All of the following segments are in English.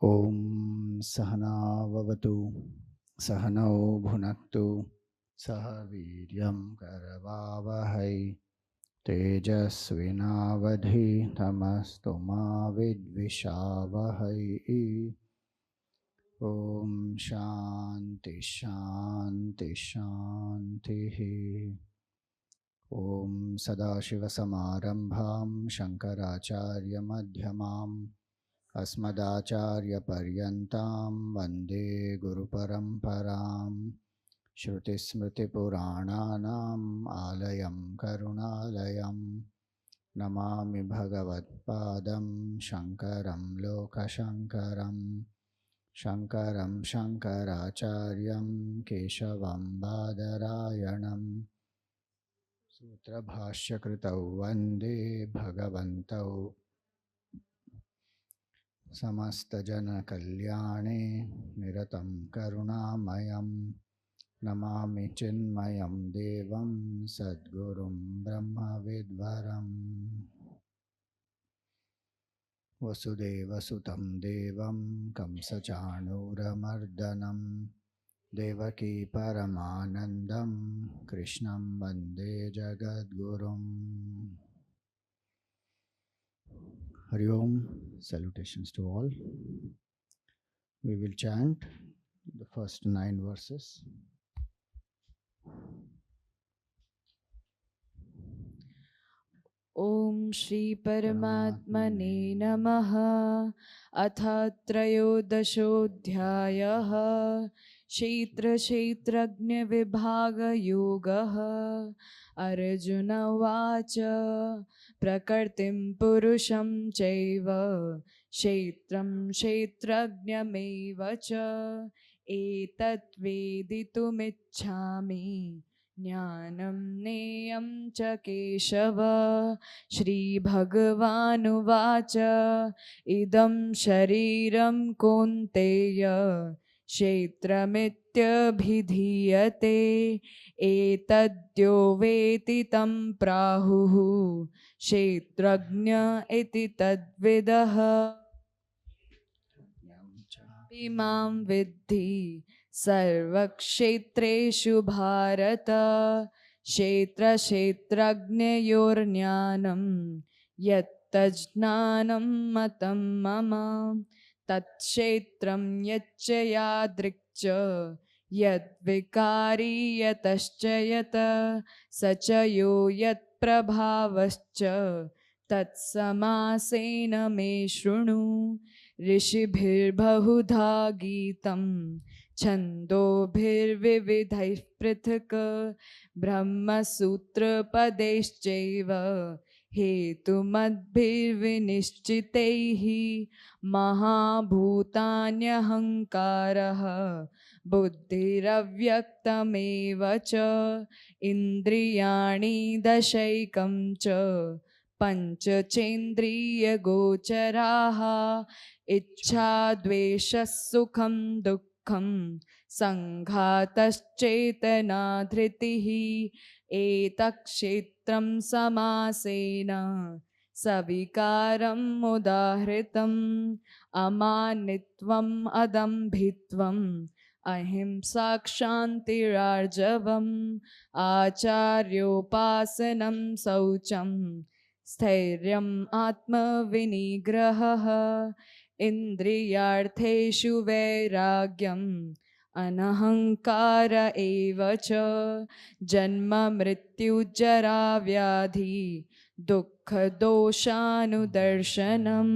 Om Sahana Vavatu Sahanau Bhunaktu Saha Viryam Karavavahai Tejasvinavadhi Tamastu Ma Vidvishavahai. Om Shanti Shanti Shanti. Om Sadashiva Samarambham Shankaracharya Madhyamam Asmadacharya Paryantam Vande Guru Paramparam Shruti Smriti Purananam Alayam Karunalayam Namami Bhagavad Padam Shankaram Lokashankaram Shankaram Shankaracharyam Keshavam Badarayanam Sutra Bhashya Kritau Vande Bhagavantau Samastajana Kalyane Niratam Karunamayam Namami Chinmayam Devam Sadgurum Brahma Vidvaram Vasudeva Sutam Devam Kamsachanuramardanam Devaki Paramanandam Krishnam Vande Jagadgurum. Hari Om, salutations to all. We will chant the first 9 verses. Om Shri Paramatmane Namaha Atha Trayodashodhyayaha Kshetra Kshetrajna Vibhaga Yogaha Arjuna Vacha Prakartim Purusham Chaiva Kshetram Kshetrajnameva Cha Etat Veditumichhami Jnanam Neyam Cha Keshava Shri Bhagavanuvacha Idam Shariram Kunteya Kshetramityabhidhiyate Etadyo Veti Tam Prahuhu Kshetrajna iti tadvidaha Imam Vidhi Sarvakshetreshu Bharata Kshetra Kshetrajnayornyanam Yattajnanam Matam Mama Tatshetram Yachayadrikcha Yadvikari Yataschayata Sachayo Yatprabhavascha Tatsamasena Me Shrunu ऋषिभिर्बहुधा गीतं छन्दोभिर्विविधैः पृथक् ब्रह्मसूत्रपदैश्चैव हेतुमद्भिर्विनिश्चितैः महाभूतान्यहङ्कारः बुद्धिरव्यक्तमेव च इन्द्रियाणि दशैकं च पञ्चचेन्द्रियगोचराः इच्छा द्वेषः सुखं दुःखं संघातश्चेतना धृतिः एतत्क्षेत्रं समासेन सविकारम् उदाहृतम् अमानित्वम् अदम्भित्वम् अहिंसा क्षान्तिरार्जवम् आचार्योपासनं शौचम् स्थैर्यम् आत्मविनिग्रहः इन्द्रियार्थेषु वैराग्यम् अनहङ्कार एव च जन्म मृत्युजरा व्याधि दुःखदोषानुदर्शनम्.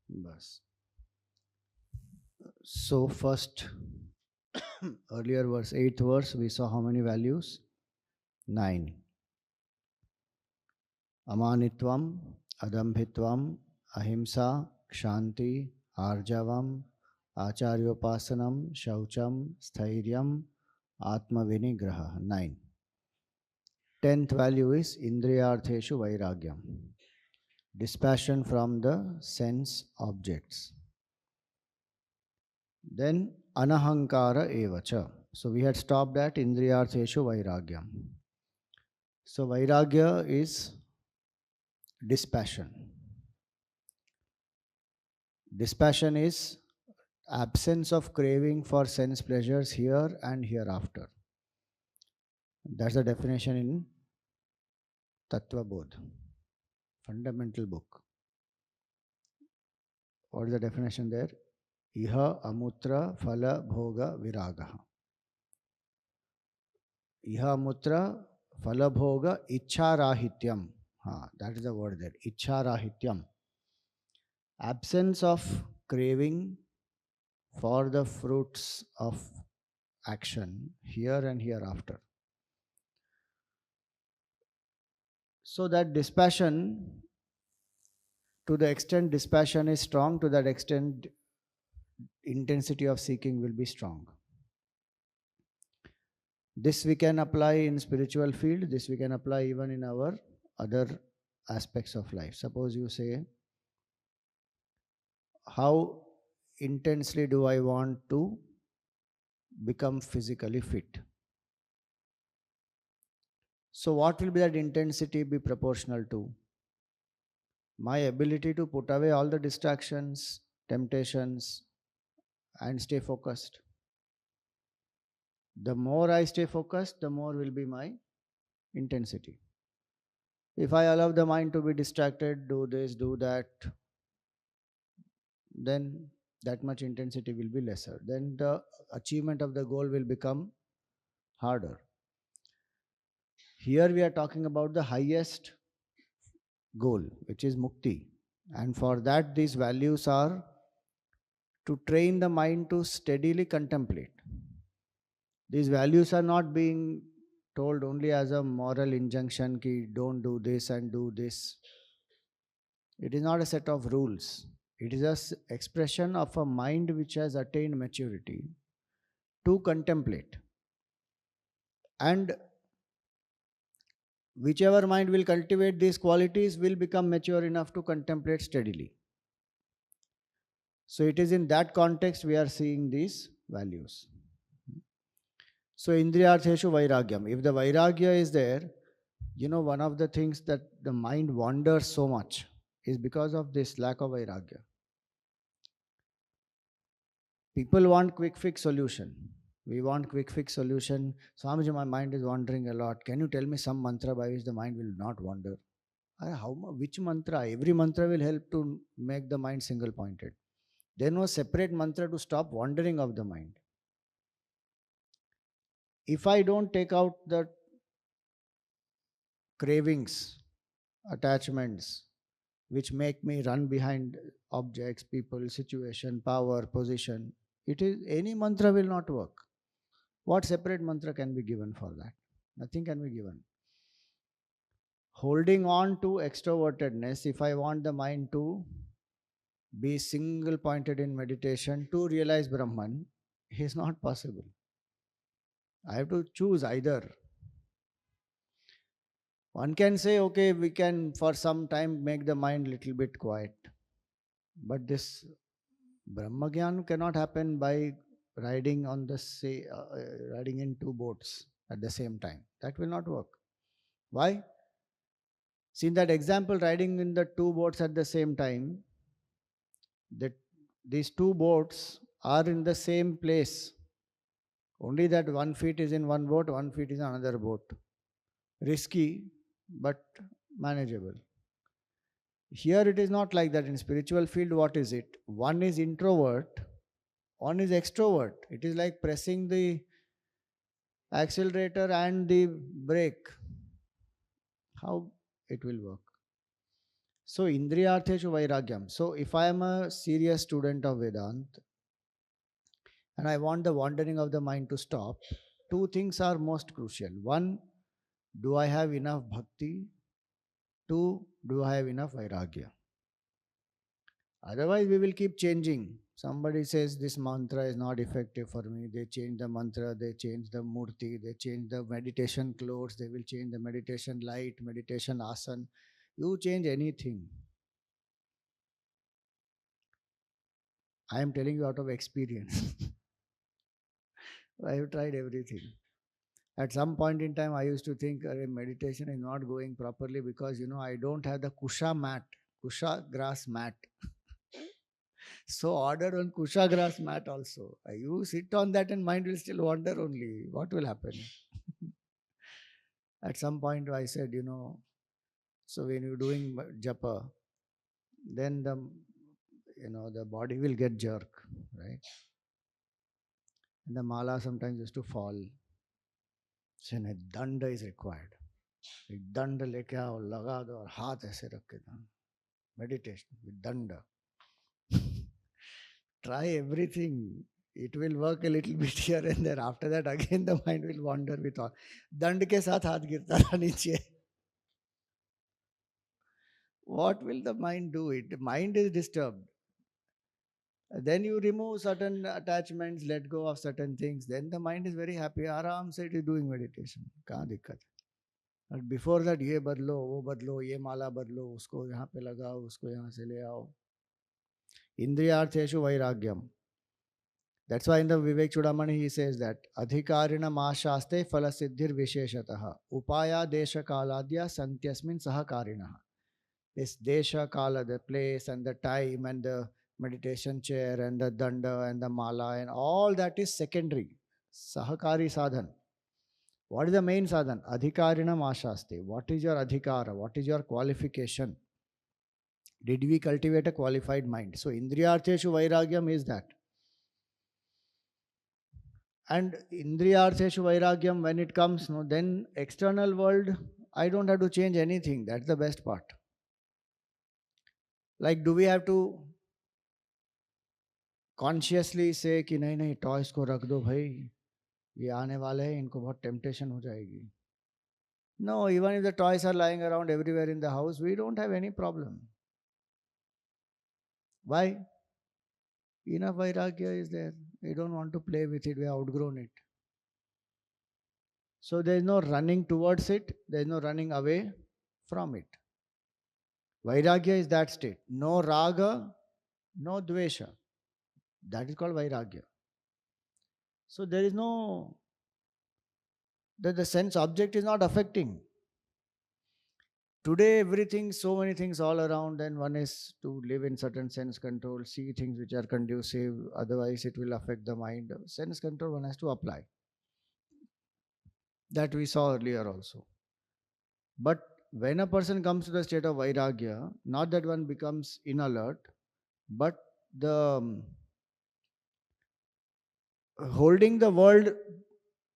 Bas. So first earlier verse, 8th verse, we saw how many values? 9. Amanitvam, adambhitvam, ahimsa, kshanti, arjavam, acharyopasanam, shaucham, sthiryam, atmavinigraha. 9. 10th value is indriyartheshu vairagyam, dispassion from the sense objects. Then anahankara evacha. So we had stopped at indriyartheshu vairagyam. So vairagya is dispassion. Dispassion is absence of craving for sense pleasures here and hereafter. That's the definition in Tattva Bodh, fundamental book. What is the definition there? Iha amutra phala bhoga viragaha. Iha amutra phala bhoga ichharahityam. That is the word there. Ichharahityam. Absence of craving for the fruits of action here and hereafter. So that dispassion, to the extent dispassion is strong, to that extent intensity of seeking will be strong. This we can apply in spiritual field, this we can apply even in our other aspects of life. Suppose you say, how intensely do I want to become physically fit? So what will be that intensity be proportional to? My ability to put away all the distractions, temptations, and stay focused. The more I stay focused, the more will be my intensity. If I allow the mind to be distracted, do this, do that, then that much intensity will be lesser. Then the achievement of the goal will become harder. Here we are talking about the highest goal, which is mukti. And for that, these values are to train the mind to steadily contemplate. These values are not being told only as a moral injunction ki don't do this and do this. It is not a set of rules. It is an expression of a mind which has attained maturity to contemplate. And whichever mind will cultivate these qualities will become mature enough to contemplate steadily. So it is in that context we are seeing these values. So indriyartheshu vairagyam. If the vairagya is there, one of the things that the mind wanders so much is because of this lack of vairagya. People want quick fix solution. We want quick fix solution. Swamiji, my mind is wandering a lot. Can you tell me some mantra by which the mind will not wander? Which mantra? Every mantra will help to make the mind single pointed. There is no separate mantra to stop wandering of the mind. If I don't take out the cravings, attachments, which make me run behind objects, people, situation, power, position, any mantra will not work. What separate mantra can be given for that? Nothing can be given. Holding on to extrovertedness, if I want the mind to be single pointed in meditation to realize Brahman, is not possible. I have to choose either. One can say, okay, we can for some time make the mind little bit quiet. But this Brahmagyan cannot happen by riding riding in two boats at the same time. That will not work. Why? See, in that example, riding in the two boats at the same time, these two boats are in the same place. Only that 1 feet is in one boat, 1 feet is in another boat. Risky, but manageable. Here it is not like that. In spiritual field, what is it? One is introvert, one is extrovert. It is like pressing the accelerator and the brake. How it will work? So indriyartheshu vairagyam. So if I am a serious student of Vedanta and I want the wandering of the mind to stop, two things are most crucial. One, do I have enough bhakti? Two, do I have enough vairagya? Otherwise, we will keep changing. Somebody says this mantra is not effective for me. They change the mantra, they change the murti, they change the meditation clothes, they will change the meditation light, meditation asana. You change anything. I am telling you out of experience. I have tried everything. At some point in time, I used to think meditation is not going properly because I don't have the kusha grass mat. So order on kusha grass mat also. You sit on that and mind will still wander only. What will happen? At some point I said, so when you're doing japa, then the body will get jerk, right? And the mala sometimes used to fall. So a danda is required. एक दंड लेके आओ, लगा दो और हाथ ऐसे रख के दो. Meditation with danda. Try everything. It will work a little bit here and there. After that, again the mind will wander with all. दंड के साथ हाथ गिरता था नीचे. What will the mind do? It mind is disturbed. Then you remove certain attachments, let go of certain things. Then the mind is very happy. Aram se it is doing meditation. कहाँ दिक्कत है? But before that, ये बदलो, वो बदलो, ये माला बदलो, उसको यहाँ पे लगाओ, उसको यहाँ से ले आओ. Indriyartheshu vairagyam. That's why in the Vivek Chudamani he says that adhikarina mashaste phala siddhir visheshataha upaya desha kaladya santyasmin sahakarinaha. This desha kala, the place and the time and the meditation chair and the danda and the mala and all that is secondary. Sahakari sadhan. What is the main sadhan? Adhikarina mashaste. What is your adhikara? What is your qualification? Did we cultivate a qualified mind? So Indriyartheshu vairagyam is that. And Indriyartheshu vairagyam, when it comes, then external world, I don't have to change anything. That's the best part. Like, do we have to consciously say कि नहीं नहीं toys को रख दो भाई, ये आने वाले हैं, इनको बहुत टेम्पटेशन हो जाएगी. No, even if the toys are lying around everywhere in the house, we don't have any problem. Why? Enough vairagya is there. We don't want to play with it. We have outgrown it. So there is no running towards it. There is no running away from it. Vairagya is that state. No raga, no dvesha. That is called vairagya. So there is no, the sense object is not affecting. Today everything, so many things all around, and one is to live in certain sense control, see things which are conducive, otherwise it will affect the mind. Sense control one has to apply. That we saw earlier also. But when a person comes to the state of vairagya, not that one becomes inalert, but the holding the world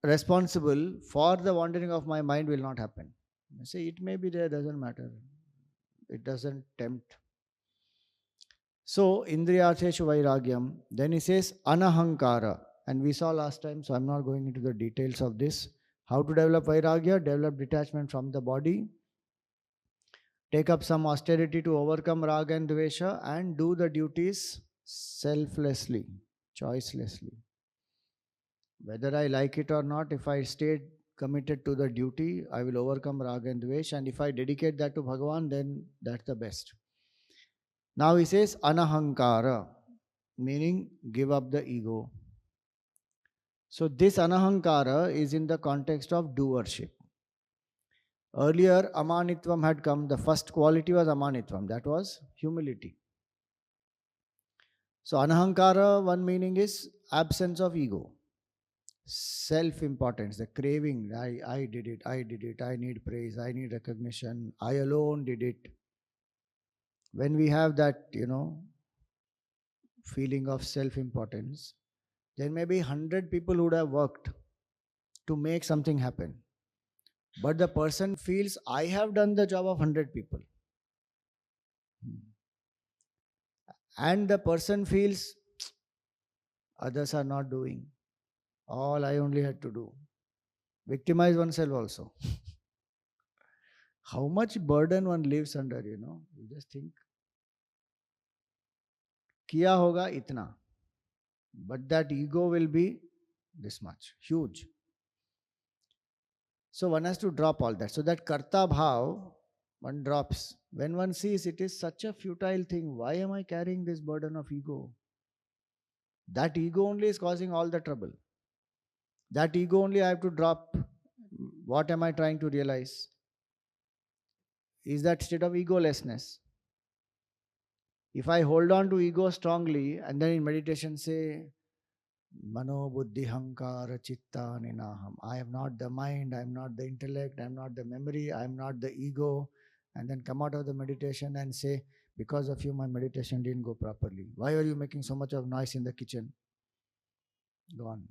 responsible for the wandering of my mind will not happen. I say it may be there, doesn't matter. It doesn't tempt. So Indriyartheshu vairagyam. Then he says anahankara. And we saw last time, so I'm not going into the details of this. How to develop vairagya? Develop detachment from the body. Take up some austerity to overcome raga and dvesha and do the duties selflessly, choicelessly. Whether I like it or not, if I stay committed to the duty, I will overcome raga and dvesh. And if I dedicate that to Bhagavan, then that's the best. Now he says anahankara, meaning give up the ego. So this anahankara is in the context of doership. Earlier, amanitvam had come. The first quality was amanitvam. That was humility. So anahankara, one meaning is absence of ego. Self-importance, the craving, I did it, I need praise, I need recognition, I alone did it. When we have that, feeling of self-importance, there may be 100 people who would have worked to make something happen. But the person feels, I have done the job of 100 people. And the person feels, others are not doing. All I only had to do. Victimize oneself also. How much burden one lives under, you just think. Kiya hoga itna. But that ego will be this much, huge. So one has to drop all that. So that karta bhav, one drops. When one sees it is such a futile thing, why am I carrying this burden of ego? That ego only is causing all the trouble. That ego only I have to drop. What am I trying to realize? Is that state of egolessness. If I hold on to ego strongly and then in meditation say, Mano buddhi hankara chitta ninaham. I am not the mind, I am not the intellect, I am not the memory, I am not the ego. And then come out of the meditation and say, because of you, my meditation didn't go properly. Why are you making so much of noise in the kitchen? Gone.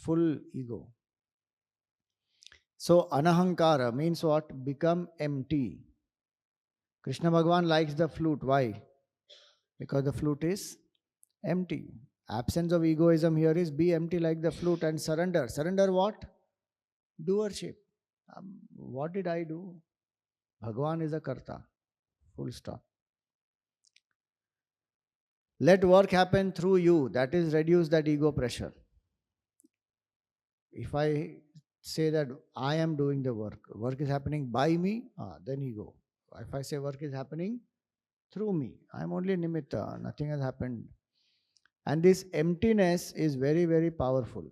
Full ego. So, anahankara means what? Become empty. Krishna Bhagavan likes the flute. Why? Because the flute is empty. Absence of egoism here is be empty like the flute and surrender. Surrender what? Doership. What did I do? Bhagavan is a karta. Full stop. Let work happen through you. That is reduce that ego pressure. If I say that I am doing the work is happening by me, then ego. If I say work is happening through me, I am only nimitta, nothing has happened. And this emptiness is very, very powerful.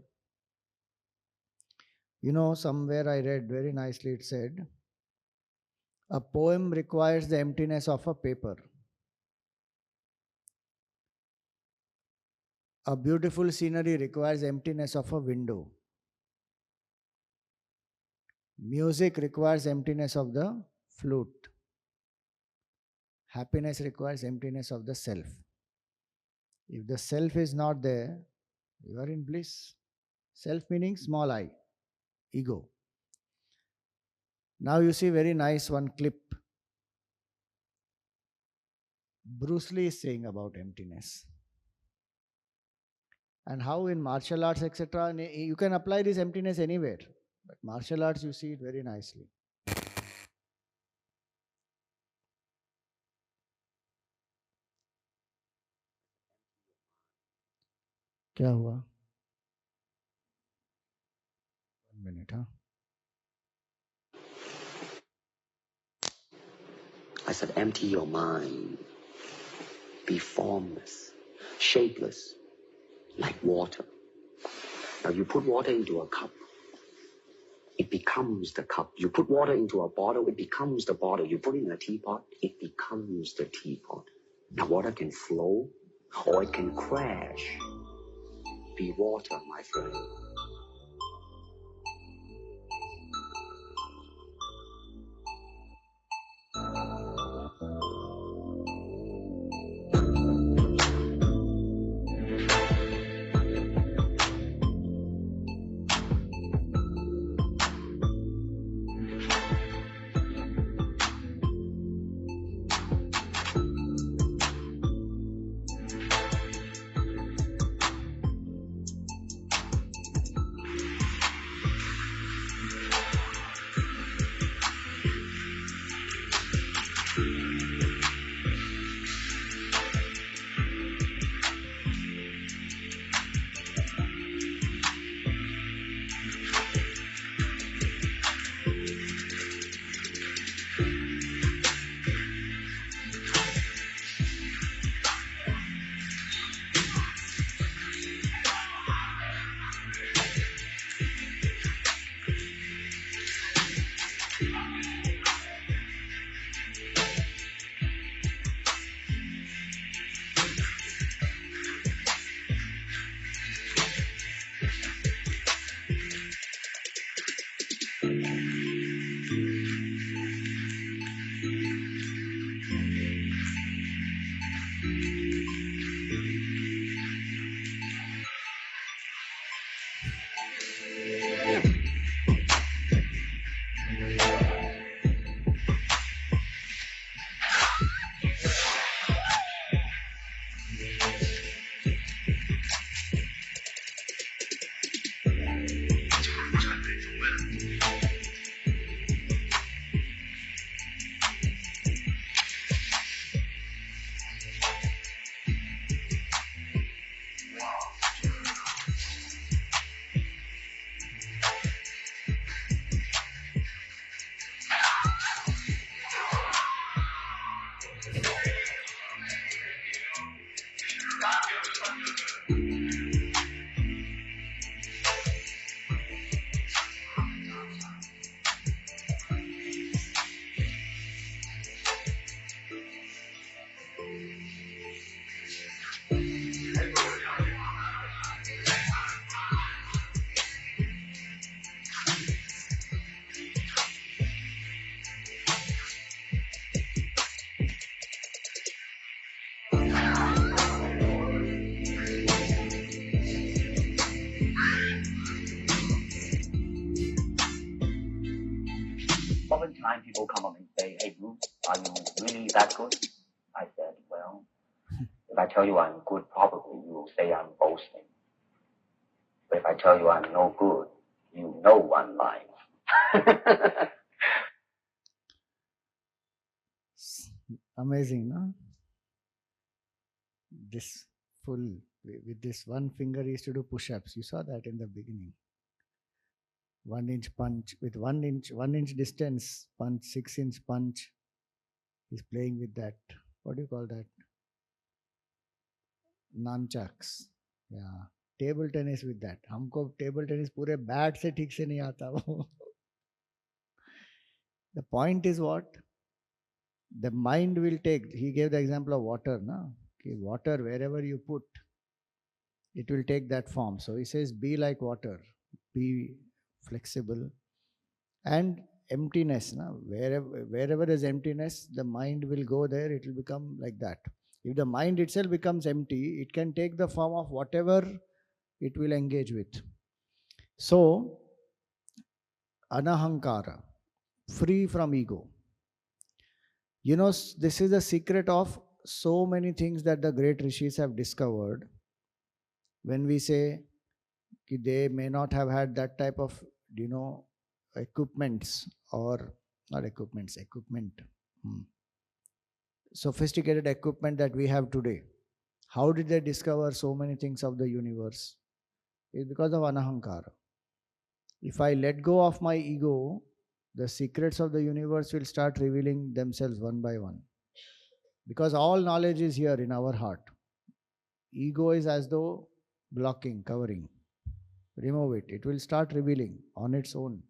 You know, somewhere I read very nicely, it said, a poem requires the emptiness of a paper. A beautiful scenery requires emptiness of a window. Music requires emptiness of the flute. Happiness requires emptiness of the self. If the self is not there, you are in bliss. Self meaning small I, ego. Now you see very nice one clip. Bruce Lee is saying about emptiness. And how in martial arts, etc., you can apply this emptiness anywhere. But martial arts, you see it very nicely. क्या हुआ? 1 minute, huh? I said, empty your mind. Be formless, shapeless, like water. Now you put water into a cup, it becomes the cup. You put water into a bottle, it becomes the bottle. You put it in a teapot, it becomes the teapot. Now water can flow or it can crash. Be water, my friend. people come up and say, "Hey, Bruce, are you really that good?" I said, "Well, if I tell you I'm good, probably you will say I'm boasting. But if I tell you I'm no good, you know I'm lying." Amazing, no? This full, with this one finger he used to do push-ups. You saw that in the beginning. 1 inch punch with 1 inch distance punch, 6 inch punch. He's playing with that. What do you call that? Nunchucks. Yeah. Table tennis with that. हमको table tennis पूरे bat से ठीक से नहीं आता वो. The point is what? The mind will take. He gave the example of water, na? Okay, water wherever you put, it will take that form. So he says, be like water, be flexible, and emptiness. Na? Wherever is emptiness, the mind will go there. It will become like that. If the mind itself becomes empty, it can take the form of whatever it will engage with. So, anahankara, free from ego. You know, this is the secret of so many things that the great rishis have discovered. When we say they may not have had that type of, equipments, or not equipments, sophisticated equipment that we have today. How did they discover so many things of the universe? It's because of anahankara. If I let go of my ego, the secrets of the universe will start revealing themselves one by one. Because all knowledge is here in our heart. Ego is as though blocking, covering. Remove it. It will start revealing on its own.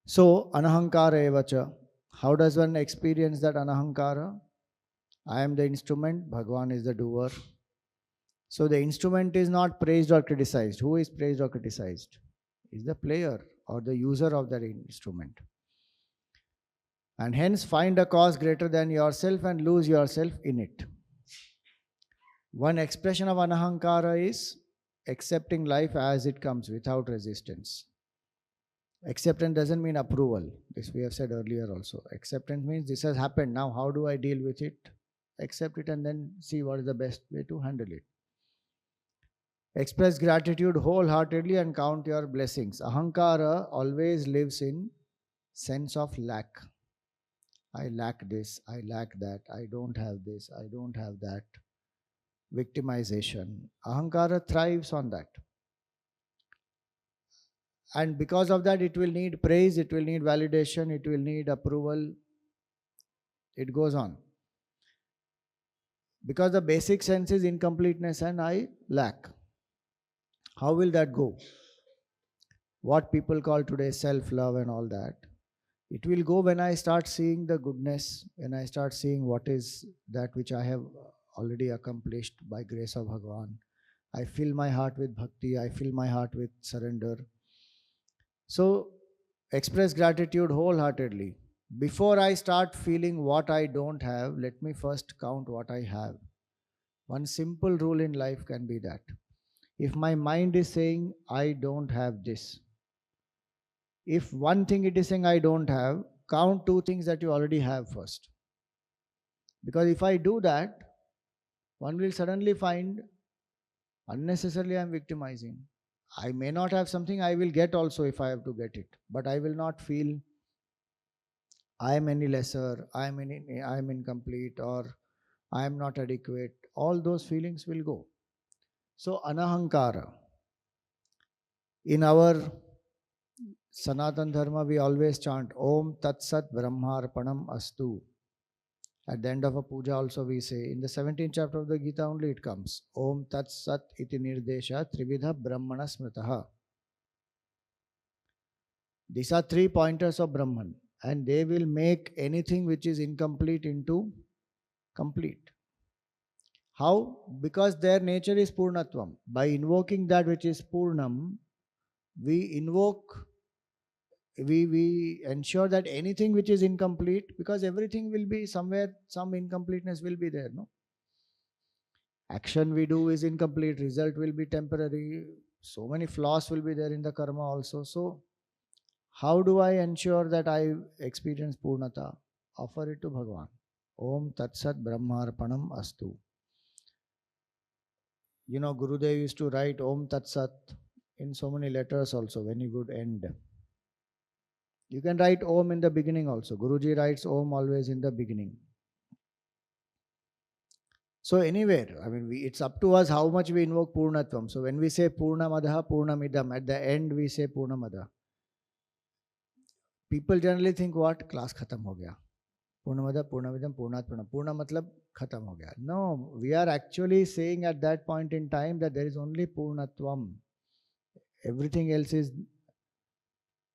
So, anahankara evacha. How does one experience that anahankara? I am the instrument, Bhagwan is the doer. So the instrument is not praised or criticized. Who is praised or criticized? Is the player or the user of that instrument. And hence find a cause greater than yourself and lose yourself in it. One expression of anahankara is accepting life as it comes without resistance. Acceptance doesn't mean approval. This we have said earlier also. Acceptance means this has happened. Now how do I deal with it? Accept it and then see what is the best way to handle it. Express gratitude wholeheartedly and count your blessings. Ahankara always lives in sense of lack. I lack this, I lack that, I don't have this, I don't have that. Victimization. Ahankara thrives on that. And because of that, it will need praise, it will need validation, it will need approval. It goes on. Because the basic sense is incompleteness and I lack. How will that go? What people call today self-love and all that. It will go when I start seeing the goodness, when I start seeing what is that which I have already accomplished by grace of Bhagavan. I fill my heart with bhakti, I fill my heart with surrender. So, express gratitude wholeheartedly. Before I start feeling what I don't have, let me first count what I have. One simple rule in life can be that. If my mind is saying, I don't have this, if one thing it is saying I don't have, count two things that you already have first. Because if I do that, one will suddenly find unnecessarily I am victimizing. I may not have something, I will get also if I have to get it. But I will not feel I am any lesser, I am incomplete, or I am not adequate. All those feelings will go. So anahankara. In our Sanatan Dharma, we always chant Om Tat Sat Brahmarpanam Astu. At the end of a puja also we say, in the 17th chapter of the Gita only it comes, Om Tat Sat Iti Nirdesha Trividha Brahmana Smritaha. These are 3 pointers of Brahman, and they will make anything which is incomplete into complete. How? Because their nature is Purnatvam. By invoking that which is Purnam, we ensure that anything which is incomplete, because everything will be somewhere, some incompleteness will be there, no? Action we do is incomplete, result will be temporary, so many flaws will be there in the karma also. So How do I ensure that I experience Purnata? Offer it to Bhagavan. Om Tat Sat Brahmarpanam Astu. You know, Gurudev used to write Om Tat Sat in so many letters also when he would end. You can write Om in the beginning also. Guruji writes Om always in the beginning. So anywhere, I mean, it's up to us how much we invoke Purnatvam. So when we say Purnamadaha Purnamidam, at the end we say Purnamada. People generally think what? Class khatam ho gaya. Purnamada Purnamidam Purnat Purna. Purna matlab khatam ho gaya. No, we are actually saying at that point in time that there is only Purnatvam. Everything else is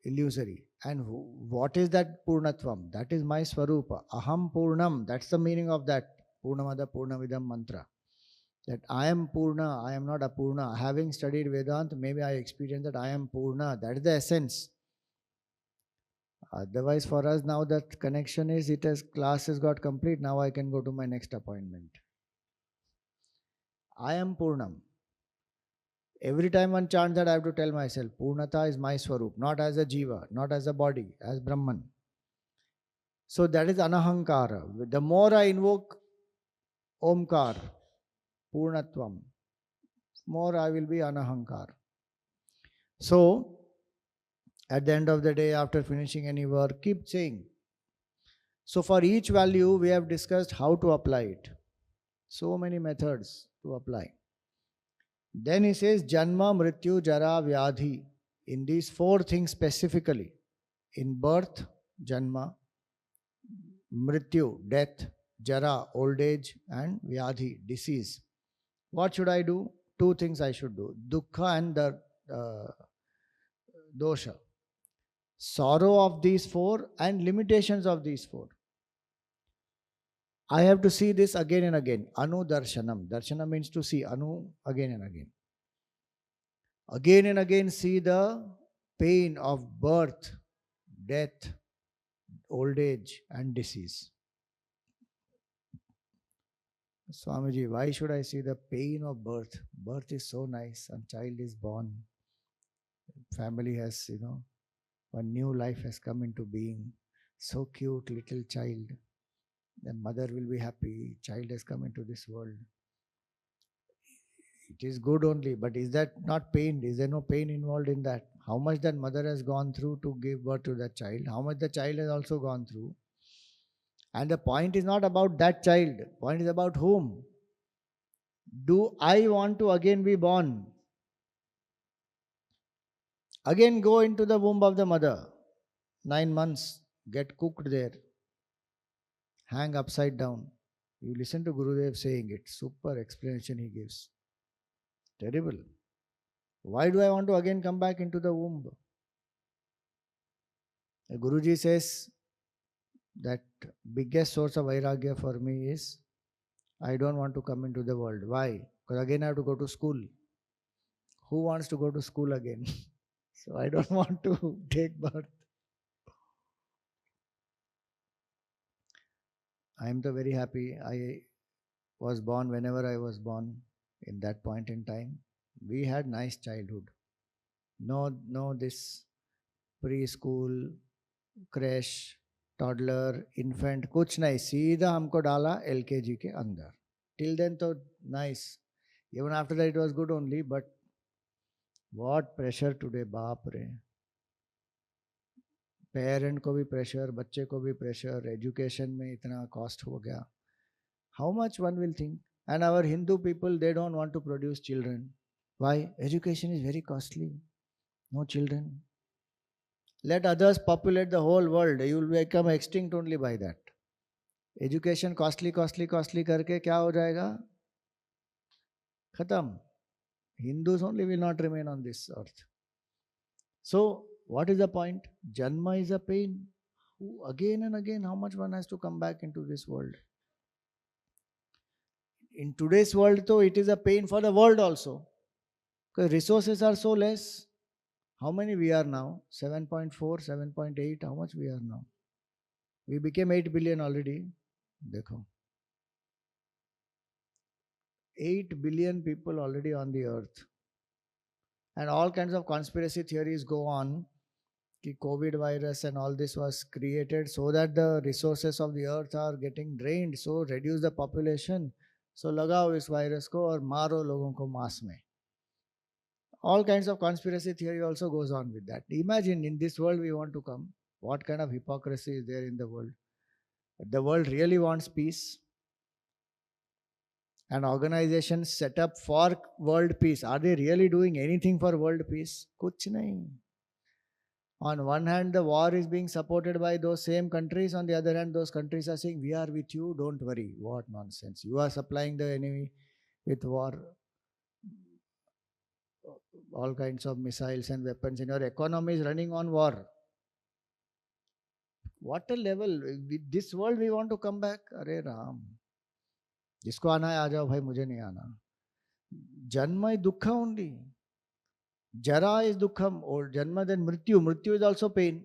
illusory. And what is that Purnatvam? That is my Swarupa. Aham Purnam. That's the meaning of that Purnamada Purnavidam mantra. That I am Purna, I am not Apurna. Having studied Vedanta, maybe I experience that I am Purna. That is the essence. Otherwise, for us now that connection is, it has class has got complete. Now I can go to my next appointment. I am Purnam. Every time one chants that, I have to tell myself, Purnata is my Swarup, not as a Jiva, not as a body, as Brahman. So that is Anahankara. The more I invoke Omkar, Purnatvam, more I will be Anahankar. So, at the end of the day, after finishing any work, keep saying. So, for each value, we have discussed how to apply it. So many methods to apply. Then he says, Janma, Mrityu, Jara, Vyadhi. In these four things specifically, in birth, Janma, Mrityu, death, Jara, old age, and Vyadhi, disease. What should I do? Two things I should do. Dukkha and the dosha. Sorrow of these four and limitations of these four. I have to see this again and again. Anu darshanam. Darshana means to see. Anu again and again. Again and again see the pain of birth, death, old age and disease. Swamiji, why should I see the pain of birth? Birth is so nice. A child is born. Family has, one new life has come into being. So cute little child. The mother will be happy. Child has come into this world. It is good only, but is that not pain? Is there no pain involved in that? How much that mother has gone through to give birth to that child? How much the child has also gone through? And the point is not about that child. The point is about whom? Do I want to again be born? Again go into the womb of the mother. 9 months, get cooked there. Hang upside down. You listen to Gurudev saying it. Super explanation he gives. Terrible. Why do I want to again come back into the womb? Guruji says that biggest source of vairagya for me is I don't want to come into the world. Why? Because again I have to go to school. Who wants to go to school again? So I don't want to take birth. I am very happy. I was born whenever I was born in that point in time. We had nice childhood. No this preschool, crash, toddler, infant, कुछ नहीं सीधा हमको डाला LKG के अंदर. Till then तो nice. Even after that it was good only, but what pressure today, बाप रे. पेरेंट को भी प्रेशर, बच्चे को भी प्रेशर, एजुकेशन में इतना कॉस्ट हो गया. How much one will think? And our Hindu people, they don't want to produce children. Why? Education is very costly. No children. Let others populate the whole world. You will become extinct only by that. Education costly करके क्या हो जाएगा? खत्म. Hindus only will not remain on this earth. So, what is the point? Janma is a pain. Again and again, how much one has to come back into this world? In today's world, though, it is a pain for the world also. Because resources are so less. How many we are now? 7.4, 7.8. How much we are now? We became 8 billion already. Dekho. 8 billion people already on the earth. And all kinds of conspiracy theories go on कि COVID virus and all this was created so that the resources of the earth are getting drained, so reduce the population, so लगाओ इस virus को और मारो लोगों को mass में. All kinds of conspiracy theory also goes on with that. Imagine in this world we want to come, what kind of hypocrisy is there in the world? The world really wants peace. And organizations set up for world peace, are they really doing anything for world peace? Kuch nahi. On one hand, the war is being supported by those same countries. On the other hand, those countries are saying, we are with you, don't worry. What nonsense. You are supplying the enemy with war, all kinds of missiles and weapons, and your economy is running on war. What a level. With this world we want to come back. Arey Ram. जिसको आना है आ जाओ भाई, मुझे नहीं आना. Janma is dukkha only. Jara is dukkham, or janma then mrityu. Mrityu is also pain.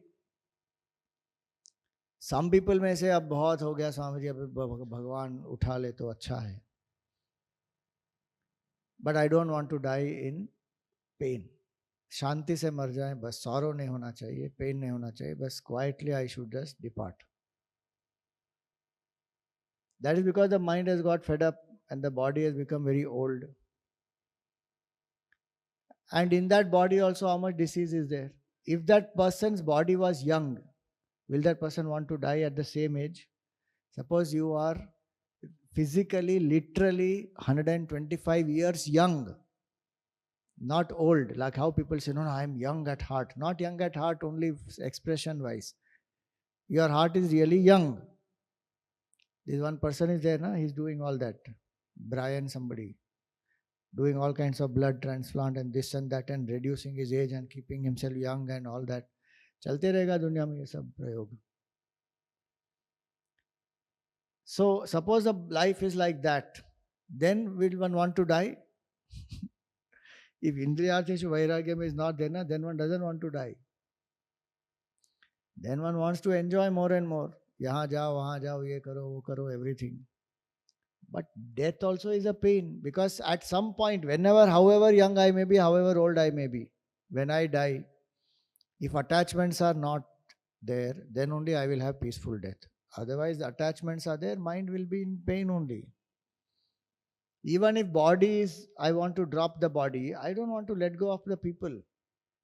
Some people may say अब बहुत हो गया स्वामी जी, अब भगवान उठा ले तो अच्छा है. But I don't want to die in pain. शांति से मर जाए बस, sorrow नहीं होना चाहिए, pain नहीं होना चाहिए, बस quietly I should just depart. That is because the mind has got fed up and the body has become very old. And in that body also how much disease is there? If that person's body was young, will that person want to die at the same age? Suppose you are physically, literally 125 years young, not old, like how people say, no, I am young at heart. Not young at heart only expression wise. Your heart is really young. This one person is there, he's doing all that. Brian somebody, doing all kinds of blood transplant and this and that and reducing his age and keeping himself young and all that. चलते रहेगा दुनिया में ये सब प्रयोग. So suppose the life is like that, then will one want to die? If Indriyartheshu Vairagyam is not there, then one doesn't want to die. Then one wants to enjoy more and more. यहाँ जाओ, वहाँ जाओ, ये करो, वो करो, everything. But death also is a pain, because at some point, whenever, however young I may be, however old I may be, when I die, if attachments are not there, then only I will have peaceful death. Otherwise, the attachments are there, mind will be in pain only. Even if body is, I want to drop the body, I don't want to let go of the people,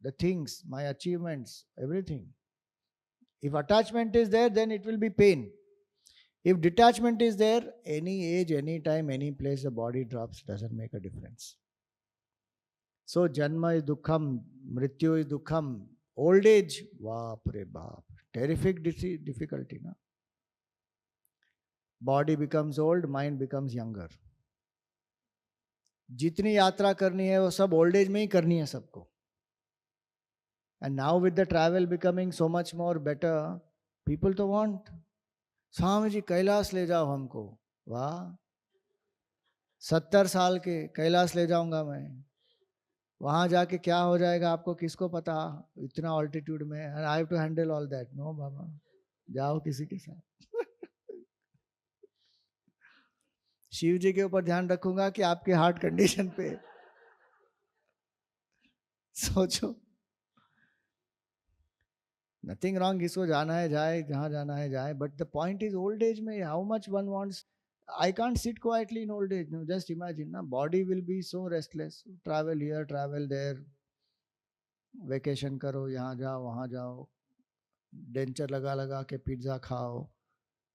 the things, my achievements, everything. If attachment is there, then it will be pain. If detachment is there, any age, any time, any place the body drops, doesn't make a difference. So Janma is dukkham, Mrityu is dukkham. Old age, baap re baap, terrific difficulty. Na? Body becomes old, mind becomes younger. जितनी यात्रा करनी है वो सब old age में ही करनी है सबको. And now with the travel becoming so much more better, people to want, Swami ji Kailash ले जाओ हमको. वाह, 70 साल के कैलाश ले जाऊंगा मैं. वहां जाके क्या हो जाएगा आपको किसको पता, इतना ऑल्टीट्यूड में, and I have to handle all that. No बाबा, जाओ किसी के साथ. शिव जी के ऊपर ध्यान रखूंगा कि आपके हार्ट कंडीशन पे. सोचो. Nothing wrong, इसको जाना है जाए, जहाँ जाना है जाए. But the point is old age में how much one wants. I can't sit quietly in old age. No, just imagine, na, body will be so restless. Travel here, travel there. Vacation करो, यहाँ जाओ, वहाँ जाओ. Denture लगा लगा के pizza खाओ.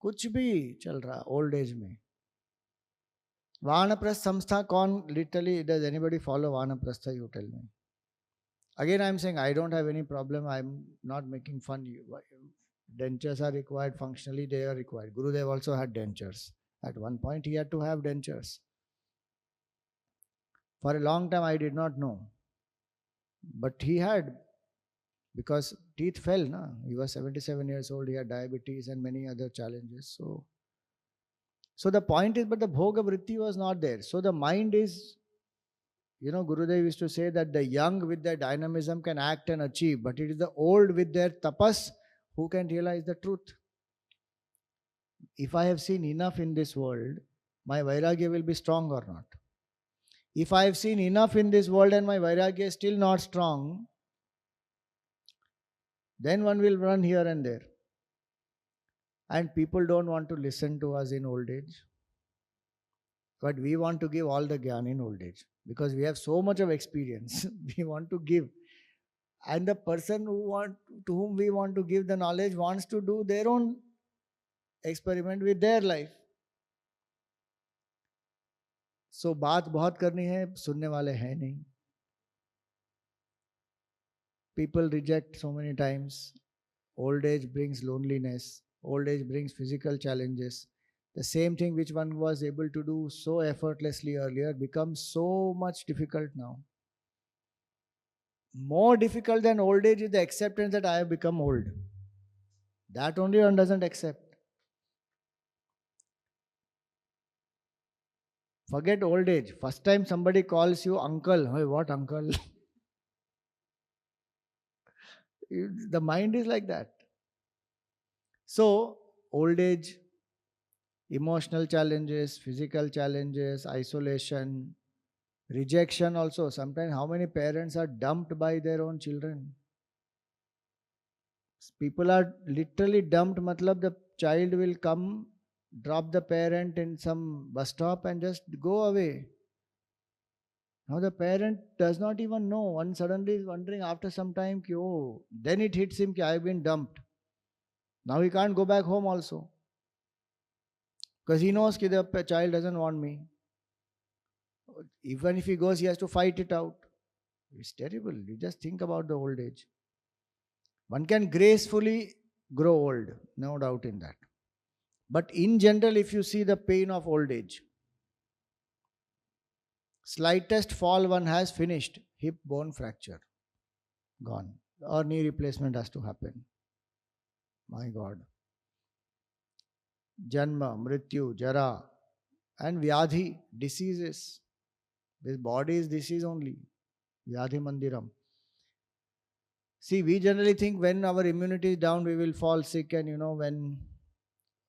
कुछ भी चल रहा old age में. वानप्रस्थ संस्था कौन, literally does anybody follow वानप्रस्थ? You tell me. Again, I am saying I don't have any problem. I am not making fun. Dentures are required functionally. They are required. Gurudev also had dentures. At one point, he had to have dentures. For a long time, I did not know. But he had, because teeth fell. Na? He was 77 years old. He had diabetes and many other challenges. So the point is, but the bhoga vritti was not there. So the mind is, Gurudev used to say that the young with their dynamism can act and achieve, but it is the old with their tapas who can realize the truth. If I have seen enough in this world, my vairagya will be strong or not? If I have seen enough in this world and my vairagya is still not strong, Then one will run here and there. And people don't want to listen to us in old age. But we want to give all the gyan in old age because we have so much of experience. We want to give. And the person to whom we want to give the knowledge wants to do their own experiment with their life. So बात बहुत करनी है, सुनने वाले हैं नहीं. People reject so many times. Old age brings loneliness. Old age brings physical challenges. The same thing which one was able to do so effortlessly earlier becomes so much difficult now. More difficult than old age is the acceptance that I have become old. That only one doesn't accept. Forget old age. First time somebody calls you uncle. Hey, what uncle? The mind is like that. So, old age, emotional challenges, physical challenges, isolation, rejection also. Sometimes how many parents are dumped by their own children? People are literally dumped. Matlab the child will come, drop the parent in some bus stop and just go away. Now the parent does not even know. One suddenly is wondering after some time, oh, then it hits him, I have been dumped. Now he can't go back home also. Because he knows that the child doesn't want me. Even if he goes, he has to fight it out. It's terrible. You just think about the old age. One can gracefully grow old, no doubt in that. But in general, if you see the pain of old age, slightest fall one has finished, hip bone fracture, gone. Or knee replacement has to happen. My God. Janma, Mrityu, Jara, and Vyadhi, diseases. This body is disease only. Vyadhi Mandiram. See, we generally think when our immunity is down, we will fall sick, and when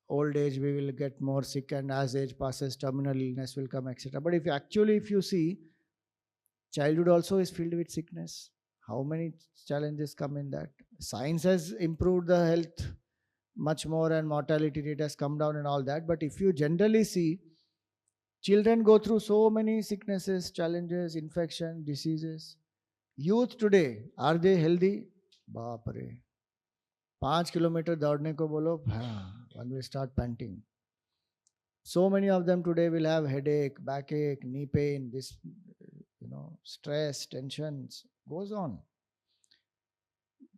old age, we will get more sick, and as age passes, terminal illness will come, etc. But if you see, childhood also is filled with sickness. How many challenges come in that? Science has improved the health much more, and mortality rate has come down and all that. But if you generally see, children go through so many sicknesses, challenges, infection, diseases. Youth today, are they healthy? Baap re. 5 kilometer daudne ko bolo, one will start panting. So many of them today will have headache, backache, knee pain, this, stress, tensions, goes on.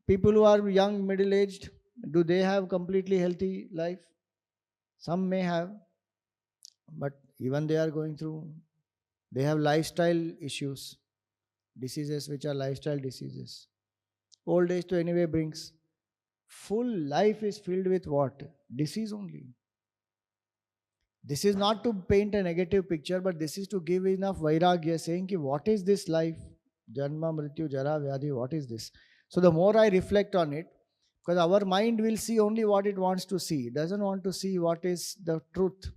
People who are young, middle-aged, do they have completely healthy life? Some may have, but even they are going through, they have lifestyle issues, diseases which are lifestyle diseases. Old age to anyway brings. Full life is filled with what? Disease only. This is not to paint a negative picture, but this is to give enough vairagya, saying ki what is this life? Janma, Mrityu, Jara, Vyadhi, what is this? So the more I reflect on it, because our mind will see only what it wants to see. It doesn't want to see what is the truth.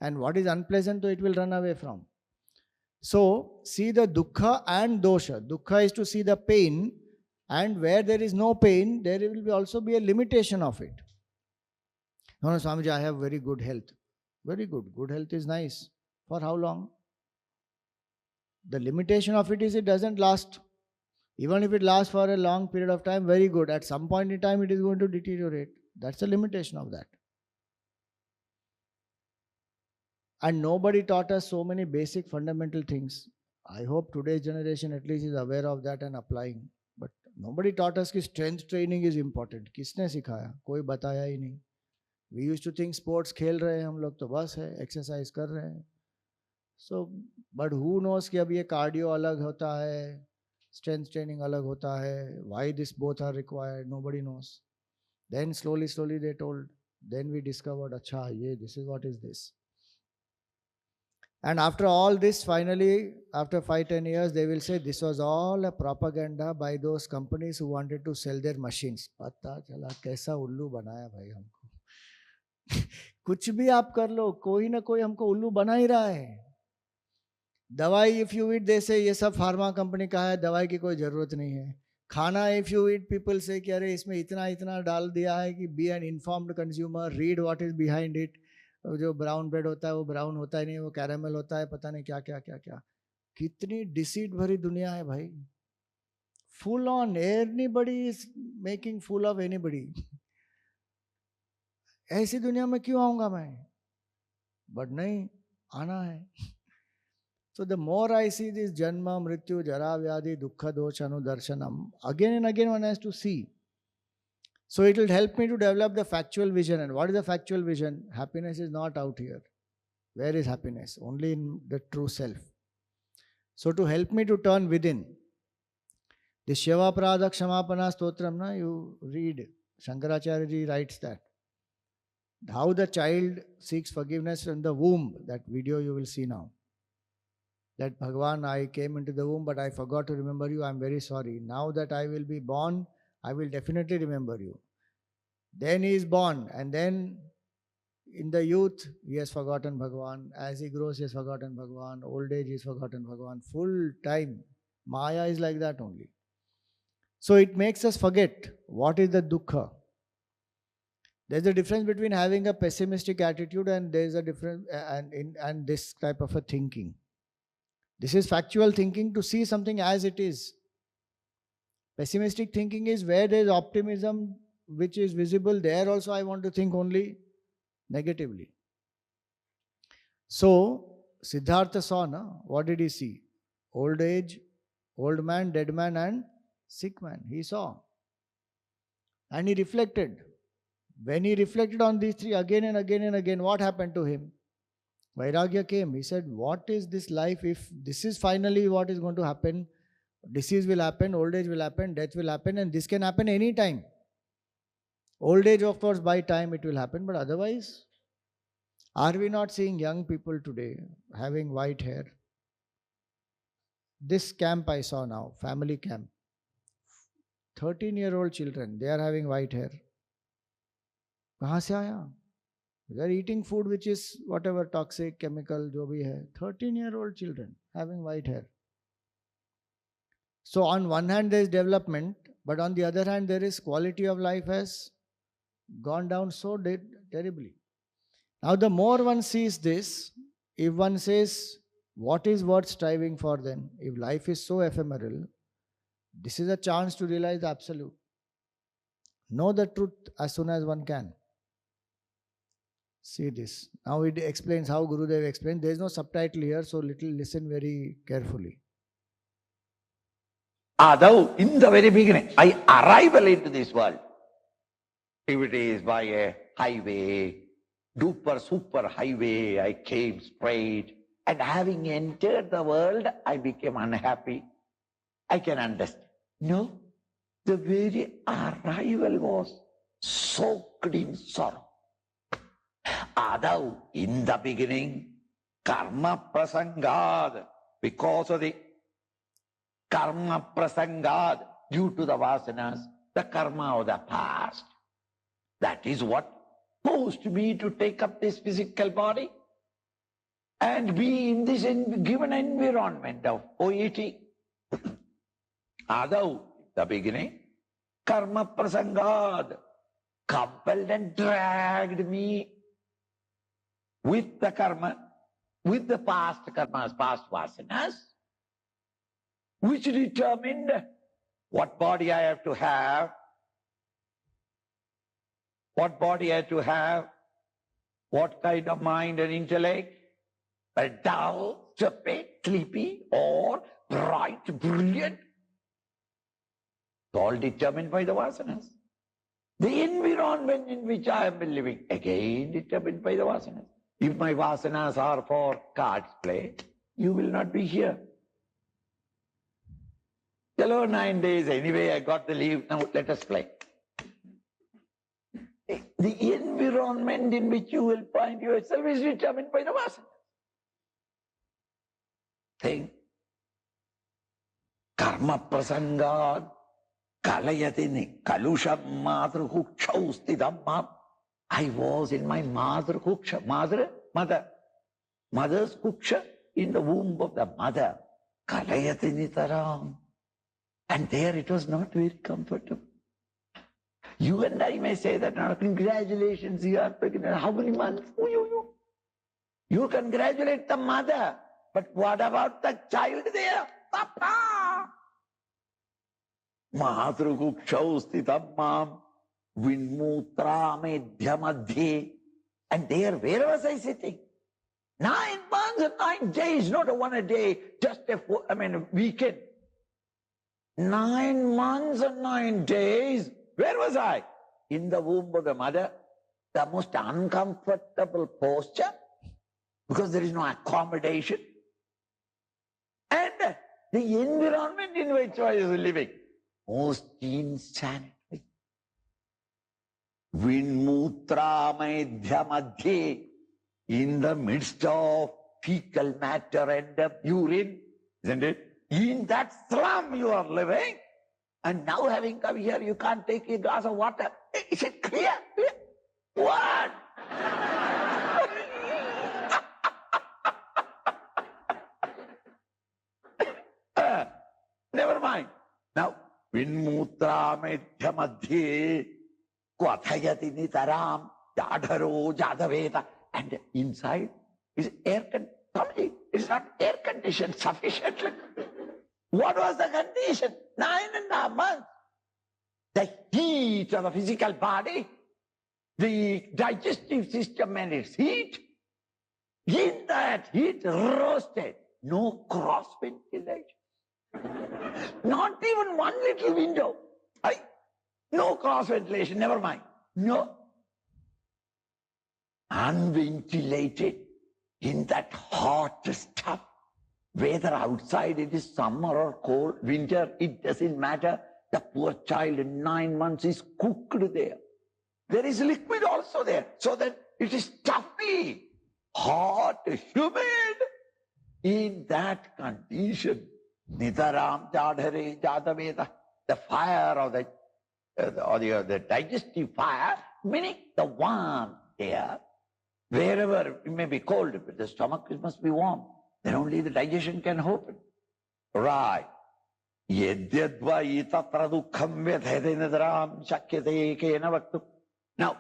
And what is unpleasant, it will run away from. So, see the dukkha and dosha. Dukkha is to see the pain, and where there is no pain, there will also be a limitation of it. No, Swamiji, I have very good health. Very good. Good health is nice. For how long? The limitation of it is it doesn't last. Even if it lasts for a long period of time, very good. At some point in time, it is going to deteriorate. That's the limitation of that. And nobody taught us so many basic fundamental things. I hope today's generation at least is aware of that and applying. But nobody taught us that strength training is important. किसने सिखाया? कोई बताया ही नहीं. We used to think sports खेल रहे हैं हम लोग तो बस है, exercise कर रहे हैं. So, but who knows कि अब ये cardio अलग होता है, strength training अलग होता है. Why this both are required? Nobody knows. Then slowly they told. Then we discovered, अच्छा ये this is what is this. And after all this, finally, after 5-10 years, they will say this was all a propaganda by those companies who wanted to sell their machines. पता चला कैसा उल्लू बनाया भाई हमको. कुछ भी आप कर लो, कोई ना कोई हमको उल्लू बना ही रहा है. दवाई if you eat, they say ये सब फार्मा कंपनी का है, दवाई की कोई जरूरत नहीं है. खाना if you eat, people say कि अरे इसमें इतना इतना डाल दिया है कि be an informed consumer, read what is behind it. जो ब्राउन ब्रेड होता है वो ब्राउन होता ही नहीं, वो कैरामल होता है, पता नहीं क्या क्या क्या क्या. कितनी डिसीट भरी दुनिया है भाई. Full on, anybody is making fool of anybody. ऐसी दुनिया में क्यों आऊंगा मैं? बट नहीं, आना है. So the more I see this Janma, Mrityu, Jara, Vyadhi, Dukkha, Dosh, Anudarshanam, again and again one has to see. So it will help me to develop the factual vision. And what is the factual vision? Happiness is not out here. Where is happiness? Only in the true self. So to help me to turn within, the Shiva Prada Kshamapana Stotram, na, you read, Shankaracharya ji writes that. How the child seeks forgiveness from the womb, that video you will see now. That Bhagavan, I came into the womb, but I forgot to remember you. I am very sorry. Now that I will be born, I will definitely remember you. Then he is born, and then in the youth, he has forgotten Bhagavan. As he grows, he has forgotten Bhagavan. Old age, he has forgotten Bhagavan. Full time. Maya is like that only. So it makes us forget what is the dukkha. There's a difference between having a pessimistic attitude and there's a difference and this type of a thinking. This is factual thinking, to see something as it is. Pessimistic thinking is where there is optimism which is visible. There also I want to think only negatively. So Siddhartha saw, na, what did he see? Old age, old man, dead man and sick man. He saw. And he reflected. When he reflected on these three again and again and again, what happened to him? Vairagya came. He said, what is this life if this is finally what is going to happen? Disease will happen, old age will happen, death will happen, and this can happen any time. Old age, of course, by time it will happen, but otherwise, are we not seeing young people today having white hair? This camp I saw now, family camp. 13-year-old children, they are having white hair. कहाँ से आया? They are eating food which is whatever toxic, chemical, जो भी है. 13-year-old children having white hair. So on one hand there is development, but on the other hand there is quality of life has gone down so terribly. Now the more one sees this, if one says, what is worth striving for then? If life is so ephemeral, this is a chance to realize the absolute. Know the truth as soon as one can. See this. Now it explains how Gurudev explained. There is no subtitle here, so listen very carefully. Although in the very beginning, I arrival into this world, if it is by a highway, duper super highway, I came straight, and having entered the world, I became unhappy. I can understand. No, the very arrival was soaked in sorrow. Although in the beginning, karma prasangad, because of the karma prasangad, due to the vasanas, the karma of the past. That is what forced me to take up this physical body and be in this given environment of OET. Although the beginning, karma prasangad compelled and dragged me with the karma, with the past karmas, past vasanas, which determined what body I have to have, what body I have to have, what kind of mind and intellect, a dull, stupid, sleepy, or bright, brilliant. It's all determined by the vasanas. The environment in which I am living, again determined by the vasanas. If my vasanas are for cards play, you will not be here. Hello, 9 days, anyway, I got the leave, now let us play. The environment in which you will find yourself is determined by the vasanas. Think. Karma prasangad kalayatini kalusham madru kukshau stidam. I was in my mother kuksha, mother, mother's kuksha, in the womb of the mother. Kalayatini taram. And there it was not very comfortable. You and I may say that, now, congratulations, you are pregnant. How many months? You congratulate the mother. But what about the child there? Papa! Mahatrukukshav sthitam mam vinmutra medhyamadhye. And there, where was I sitting? 9 months and 9 days, not a one a day, just a weekend. 9 months and 9 days. Where was I? In the womb of the mother, the most uncomfortable posture, because there is no accommodation. And the environment in which I was living, most insanity. Vinmutra maidhya madhye, in the midst of fecal matter and urine, isn't it? In that slum you are living, and now having come here, you can't take a glass of water. Is it clear? What? Never mind. Now, vinmutra medhya madhye kwathayati nitaram jadharo jadaveta. And inside is air conditioned. It's not air conditioned sufficiently. What was the condition? 9.5 months. The heat of the physical body, the digestive system and its heat. In that heat, roasted. No cross ventilation. Not even one little window. No cross ventilation, never mind. No. Unventilated in that hot stuff. Whether outside it is summer or cold, winter, it doesn't matter. The poor child in 9 months is cooked there. There is liquid also there, so that it is stuffy, hot, humid. In that condition, Nitaram Jadhare Jadaveda, the fire of the digestive fire, meaning the warmth there, wherever it may be cold, but the stomach must be warm. Then only the digestion can happen. Right. Yedyadva tatra dukkham vyadhete nidram shakyate kena vaktu. Now,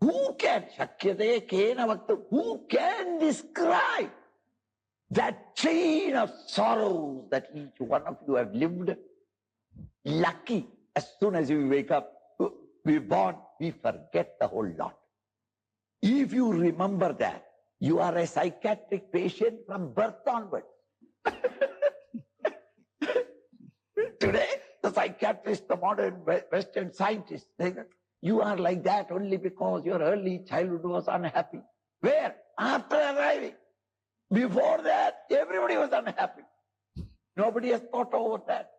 who can shakyate kena vaktu? Who can describe that chain of sorrows that each one of you have lived? Lucky, as soon as we wake up, we're born, we forget the whole lot. If you remember that, you are a psychiatric patient from birth onwards. Today, the psychiatrist, the modern Western scientists, you are like that only because your early childhood was unhappy. Where? After arriving. Before that, everybody was unhappy. Nobody has thought over that.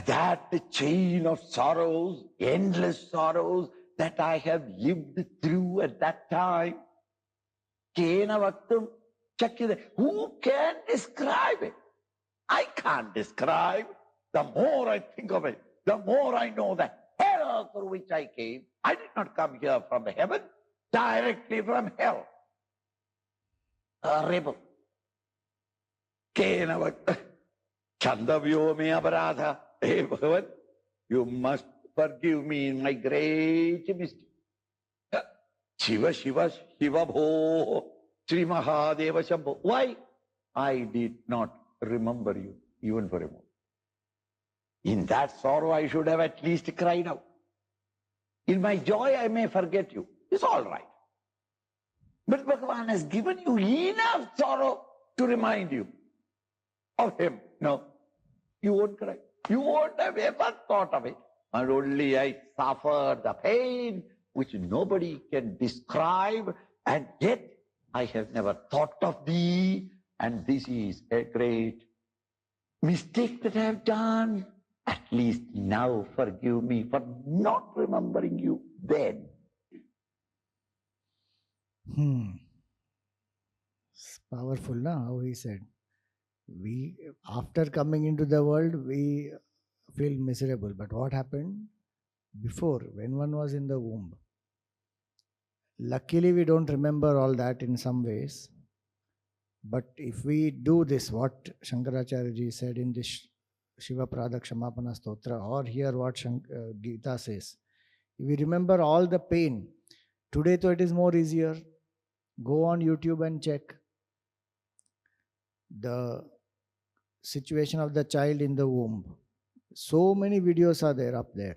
That the chain of sorrows, endless sorrows, that I have lived through at that time. Kena vaktum chakyate. Who can describe it? I can't describe. The more I think of it, the more I know that hell through which I came. I did not come here from heaven, directly from hell. A rebel. Kena vaktum chandavyo me aparadha. Hey Bhagavan, you must forgive me in my great mistake. Shiva Shiva Shiva Bho Sri Mahadeva Shambho. Why? I did not remember you even for a moment. In that sorrow I should have at least cried out. In my joy I may forget you. It's all right. But Bhagavan has given you enough sorrow to remind you of him. No, you won't cry. You won't have ever thought of it. And only I suffer the pain which nobody can describe, and yet I have never thought of thee, and this is a great mistake that I have done. At least now forgive me for not remembering you then. It's powerful, na? How he said. We, after coming into the world, we feel miserable. But what happened before, when one was in the womb? Luckily, we don't remember all that in some ways. But if we do this, what Shankaracharya ji said in this Shiva Prada Kshamapana Stotra, or here what Gita says, if we remember all the pain, today though it is more easier, go on YouTube and check the situation of the child in the womb. So many videos are there up there.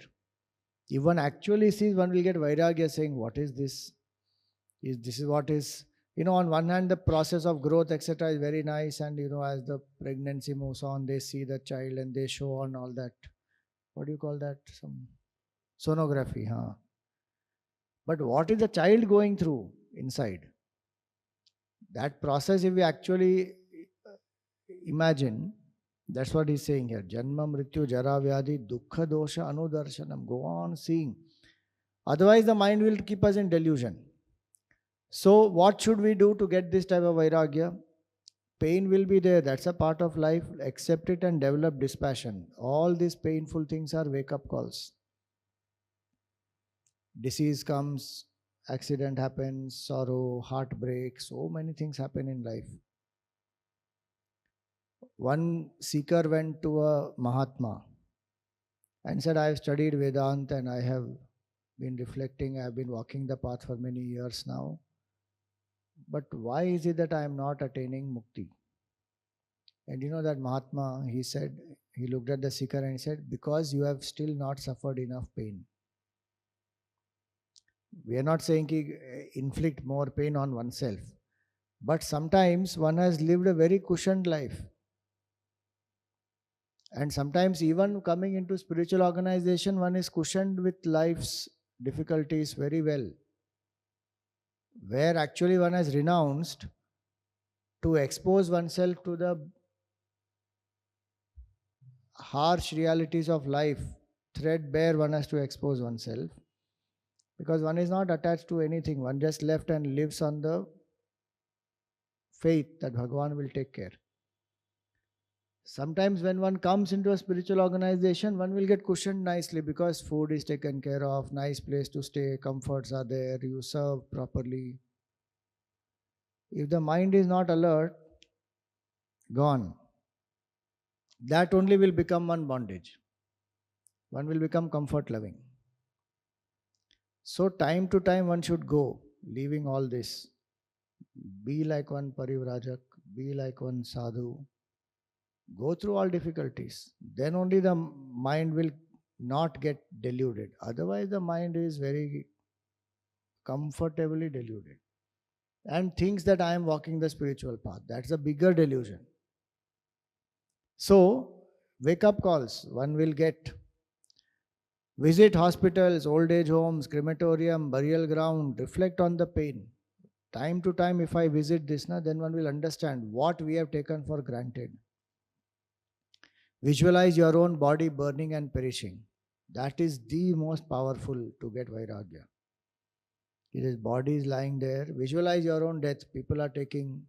If one actually sees, one will get vairagya saying, what is this? This is what is, on one hand, the process of growth, etc., is very nice. And, as the pregnancy moves on, they see the child and they show on all that. What do you call that? Some sonography, huh? But what is the child going through inside? That process, if we actually imagine, that's what he's saying here. Janma, Mrityu, Jara, Vyadhi, Dukkha, Dosha, Anudarshanam. Go on seeing. Otherwise, the mind will keep us in delusion. So, what should we do to get this type of vairagya? Pain will be there. That's a part of life. Accept it and develop dispassion. All these painful things are wake-up calls. Disease comes, accident happens, sorrow, heartbreak, so many things happen in life. One seeker went to a Mahatma and said, I have studied Vedanta and I have been reflecting, I have been walking the path for many years now. But why is it that I am not attaining mukti? And that Mahatma, he said, he looked at the seeker and he said, because you have still not suffered enough pain. We are not saying inflict more pain on oneself. But sometimes one has lived a very cushioned life. And sometimes even coming into spiritual organization, one is cushioned with life's difficulties very well. Where actually one has renounced to expose oneself to the harsh realities of life, threadbare one has to expose oneself. Because one is not attached to anything, one just left and lives on the faith that Bhagavan will take care. Sometimes when one comes into a spiritual organization, one will get cushioned nicely because food is taken care of, nice place to stay, comforts are there, you serve properly. If the mind is not alert, gone. That only will become one bondage. One will become comfort loving. So time to time one should go, leaving all this. Be like one parivrajak, be like one sadhu. Go through all difficulties. Then only the mind will not get deluded. Otherwise the mind is very comfortably deluded. And thinks that I am walking the spiritual path. That's a bigger delusion. So, wake up calls one will get. Visit hospitals, old age homes, crematorium, burial ground, reflect on the pain. Time to time, if I visit this, then one will understand what we have taken for granted. Visualize your own body burning and perishing. That is the most powerful to get vairagya. It is body is lying there. Visualize your own death. People are taking,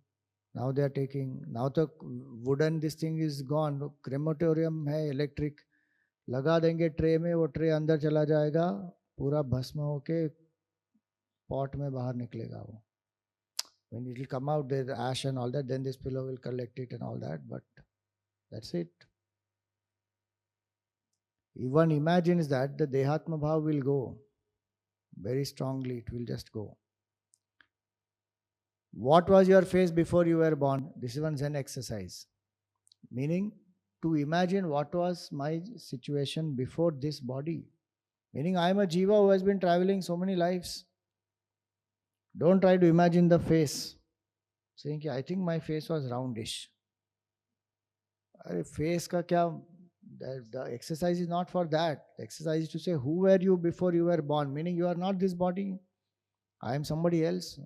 now they are taking, now the wooden this thing is gone. Crematorium hai, electric. लगा देंगे tray में, वो tray अंदर चला जाएगा, पूरा भस्म होके पॉट में बाहर निकलेगा वो. When it will come out, there's ash and all that, then this pillow will collect it and all that, but that's it. If one imagines that, the Dehatma Bhav will go very strongly, it will just go. What was your face before you were born? This is one Zen exercise. Meaning, to imagine what was my situation before this body. Meaning I am a jiva who has been traveling so many lives. Don't try to imagine the face. Saying, I think my face was roundish. Face ka kya? The exercise is not for that. The exercise is to say, who were you before you were born? Meaning you are not this body. I am somebody else.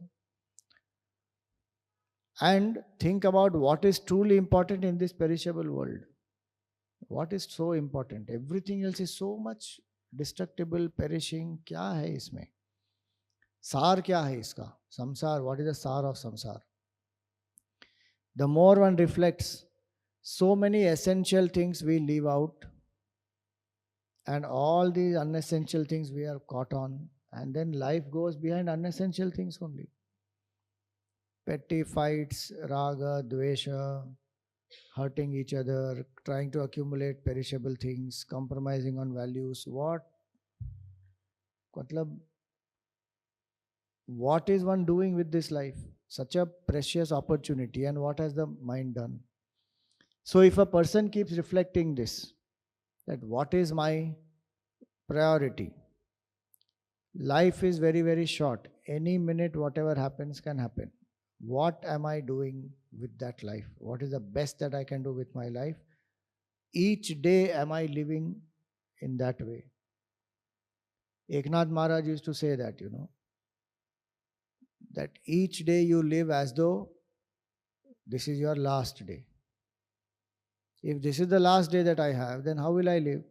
And think about what is truly important in this perishable world. What is so important? Everything else is so much destructible, perishing. क्या है इसमें? सार क्या है इसका? Samsar, what is the sar of samsar? The more one reflects, so many essential things we leave out, and all these unessential things we are caught on, and then life goes behind unessential things only. petty fights, raga, dvesha, hurting each other, trying to accumulate perishable things, compromising on values. What is one doing with this life? Such a precious opportunity, and what has the mind done? So, if a person keeps reflecting this, that what is my priority? Life is very, very short. Any minute, whatever happens can happen. What am I doing with that life? What is the best that I can do with my life? Each day, am I living in that way? Eknath Maharaj used to say that, that each day you live as though this is your last day. If this is the last day that I have, then how will I live?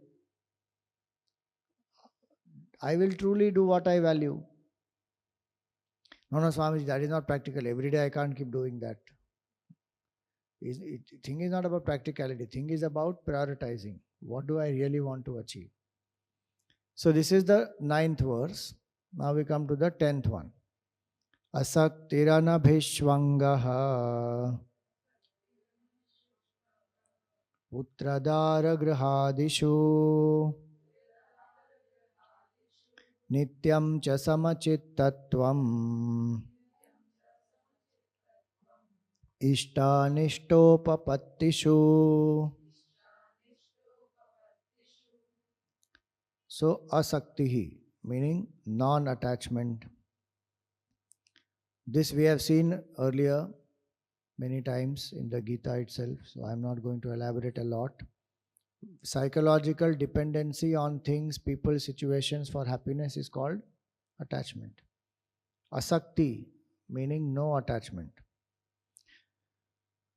I will truly do what I value. No, Swamiji, that is not practical. Every day I can't keep doing that. Thing is not about practicality. Thing is about prioritizing. What do I really want to achieve? So this is the 9th verse. Now we come to the 10th one. Asaktirana bhishwangaha Putradara grihadishu Nityam cha samachittatvam Ishtanishtopapatishu. So asaktihi, meaning non-attachment. This we have seen earlier many times in the Gita itself, so I am not going to elaborate a lot. Psychological dependency on things, people, situations for happiness is called attachment. Asakti, meaning no attachment.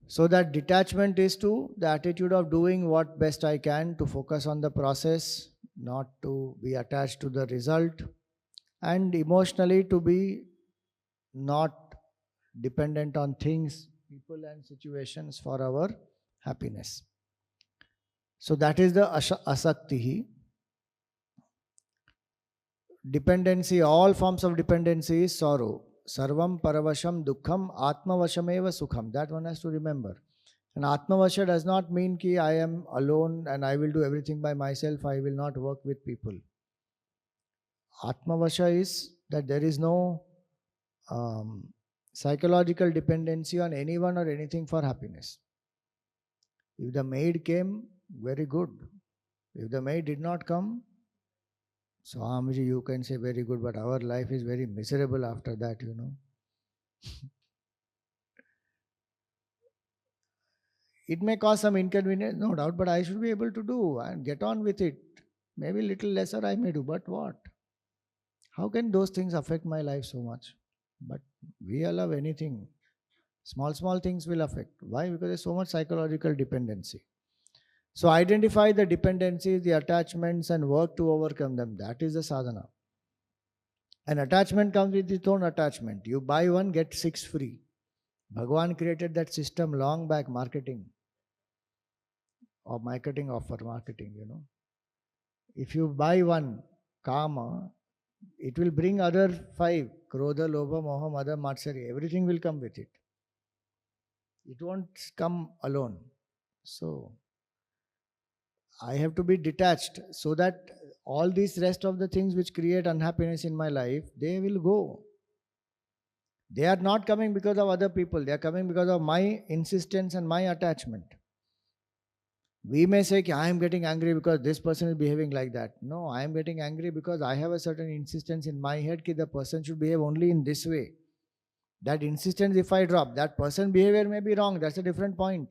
So that detachment is to the attitude of doing what best I can to focus on the process, not to be attached to the result, and emotionally to be not dependent on things, people and situations for our happiness. So that is the asaktihi. Dependency, all forms of dependency is sorrow. Sarvam paravasham dukkham atmavashameva sukham. That one has to remember. And atmavasha does not mean ki I am alone and I will do everything by myself. I will not work with people. Atmavasha is that there is no psychological dependency on anyone or anything for happiness. If the maid came, very good. If the maid did not come, Swamiji, you can say very good, but our life is very miserable after that, It may cause some inconvenience, no doubt, but I should be able to do and get on with it. Maybe little lesser I may do, but what? How can those things affect my life so much? But we allow anything. Small things will affect. Why? Because there's so much psychological dependency. So identify the dependencies, the attachments, and work to overcome them. That is the sadhana. An attachment comes with its own attachment. You buy one, get 6 free. Bhagavan created that system long back, marketing offer, If you buy one, kama, it will bring other 5. Krodha, Lobha, Moha, Mada, Matsarya. Everything will come with it. It won't come alone. So I have to be detached so that all these rest of the things which create unhappiness in my life, they will go. They are not coming because of other people. They are coming because of my insistence and my attachment. We may say, I am getting angry because this person is behaving like that. No, I am getting angry because I have a certain insistence in my head that the person should behave only in this way. That insistence, if I drop, that person's behavior may be wrong. That's a different point.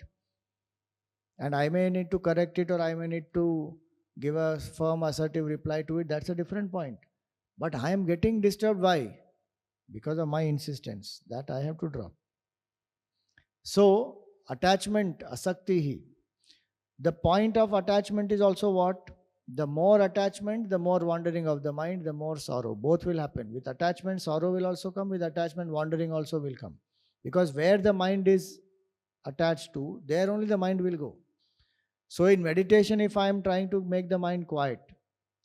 And I may need to correct it, or I may need to give a firm, assertive reply to it. That's a different point. But I am getting disturbed. Why? Because of my insistence. That I have to drop. So, attachment, asaktihi. The point of attachment is also what? The more attachment, the more wandering of the mind, the more sorrow. Both will happen. With attachment, sorrow will also come. With attachment, wandering also will come. Because where the mind is attached to, there only the mind will go. So in meditation, if I am trying to make the mind quiet,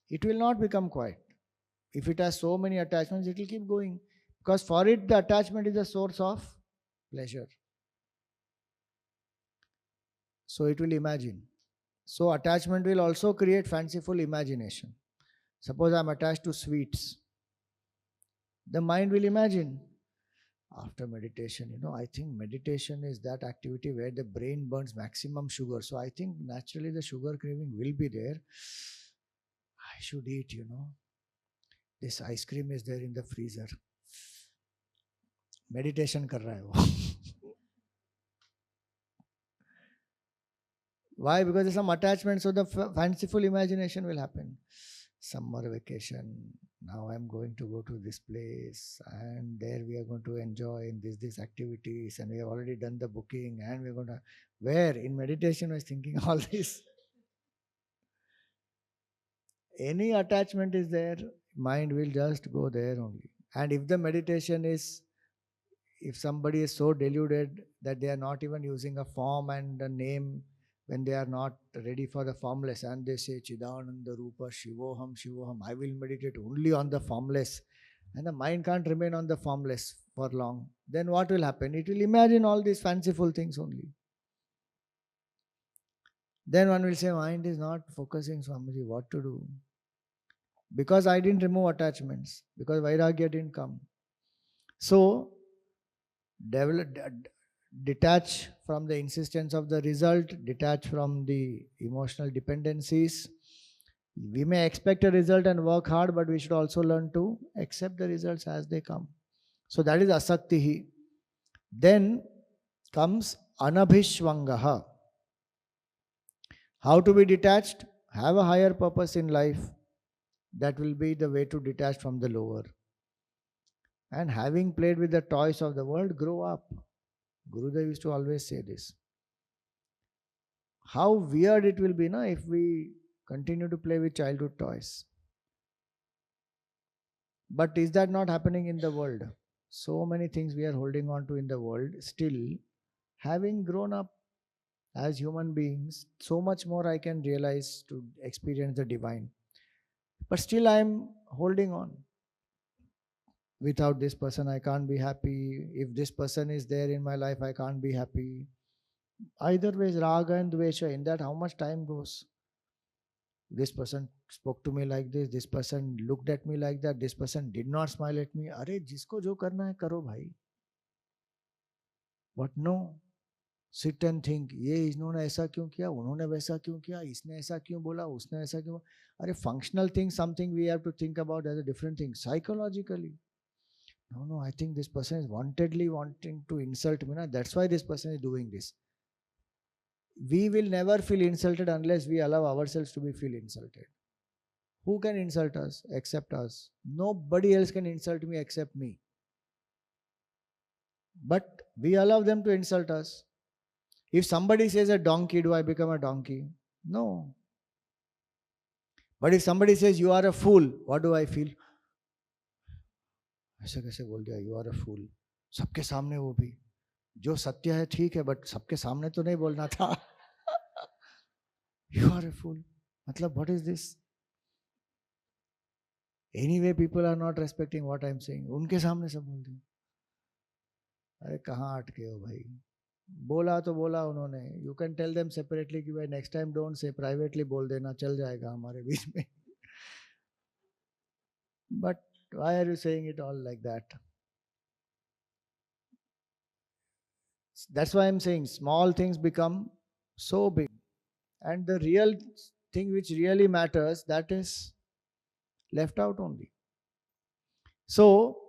it will not become quiet. If it has so many attachments, it will keep going. Because for it, the attachment is the source of pleasure. So it will imagine. So attachment will also create fanciful imagination. Suppose I'm attached to sweets. The mind will imagine. After meditation, I think meditation is that activity where the brain burns maximum sugar. So I think naturally the sugar craving will be there. I should eat, This ice cream is there in the freezer. Meditation kar raha hai wo. Why? Because there's some attachment, so the fanciful imagination will happen. Summer vacation, now I'm going to go to this place, and there we are going to enjoy in this activities, and we have already done the booking, and we're going to, where in meditation I was thinking all this. Any attachment is there, mind will just go there only. And if the meditation is, if somebody is so deluded that they are not even using a form and a name, when they are not ready for the formless, and they say Chidananda Rupa Shivoham Shivoham, I will meditate only on the formless, and the mind can't remain on the formless for long, then what will happen? It will imagine all these fanciful things only. Then one will say, mind is not focusing, Swamiji, what to do? Because I didn't remove attachments, because Vairagya didn't come. So, detach from the insistence of the result, detach from the emotional dependencies. We may expect a result and work hard, but we should also learn to accept the results as they come. So that is asaktihi. Then comes anabhishvangaha. How to be detached? Have a higher purpose in life. That will be the way to detach from the lower. And having played with the toys of the world, grow up. Gurudev used to always say this. How weird it will be if we continue to play with childhood toys. But is that not happening in the world? So many things we are holding on to in the world. Still, having grown up as human beings, so much more I can realize to experience the divine. But still I am holding on. Without this person, I can't be happy. If this person is there in my life, I can't be happy. Either ways, raga and dvesha, in that how much time goes? This person spoke to me like this person looked at me like that, this person did not smile at me. Arey, jisko jo karna hai, karo bhai. But no, sit and think, ये इन्होंने ऐसा क्यों किया, उन्होंने वैसा क्यों किया, इसने ऐसा क्यों बोला, उसने ऐसा क्यों. अरे, functional thing, something we have to think about as a different thing. Psychologically, no, I think this person is wantedly wanting to insult me. That's why this person is doing this. We will never feel insulted unless we allow ourselves to be feel insulted. Who can insult us except us? Nobody else can insult me except me. But we allow them to insult us. If somebody says a donkey, do I become a donkey? No. But if somebody says you are a fool, what do I feel? ऐसे कैसे बोल दिया, you are a fool. सबके सामने वो भी. जो सत्य है ठीक है, but सबके सामने तो नहीं बोलना था. You are a fool. मतलब what is this? Anyway, people are not respecting what I am saying. उनके सामने सब बोल दिया. अरे कहाँ अटके हो भाई? बोला तो बोला उन्होंने. You can tell them separately कि भाई next time don't say, privately बोल देना, चल जाएगा हमारे बीच में. But why are you saying it all like that? That's why I'm saying small things become so big. And the real thing which really matters, that is left out only. So,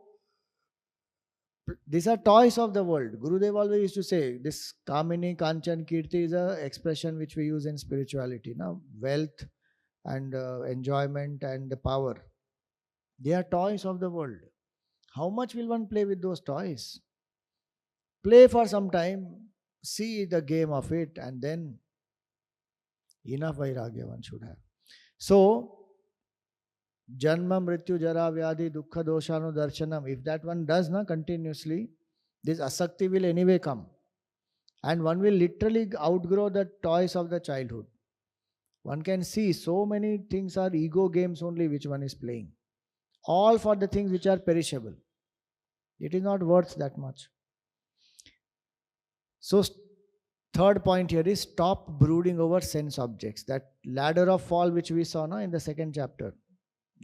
these are toys of the world. Gurudev always used to say, this Kamini, Kanchan, Kirti is an expression which we use in spirituality. Now, wealth and enjoyment and the power, they are toys of the world. How much will one play with those toys? Play for some time, see the game of it, and then enough vairagya one should have. So, Janma, Mrityu, Jara, Vyadhi, Dukkha, Doshanu, Darshanam, if that one does continuously, this asakti will anyway come. And one will literally outgrow the toys of the childhood. One can see so many things are ego games only which one is playing. All for the things which are perishable. It is not worth that much. So, third point here is stop brooding over sense objects. That ladder of fall which we saw now in the second chapter.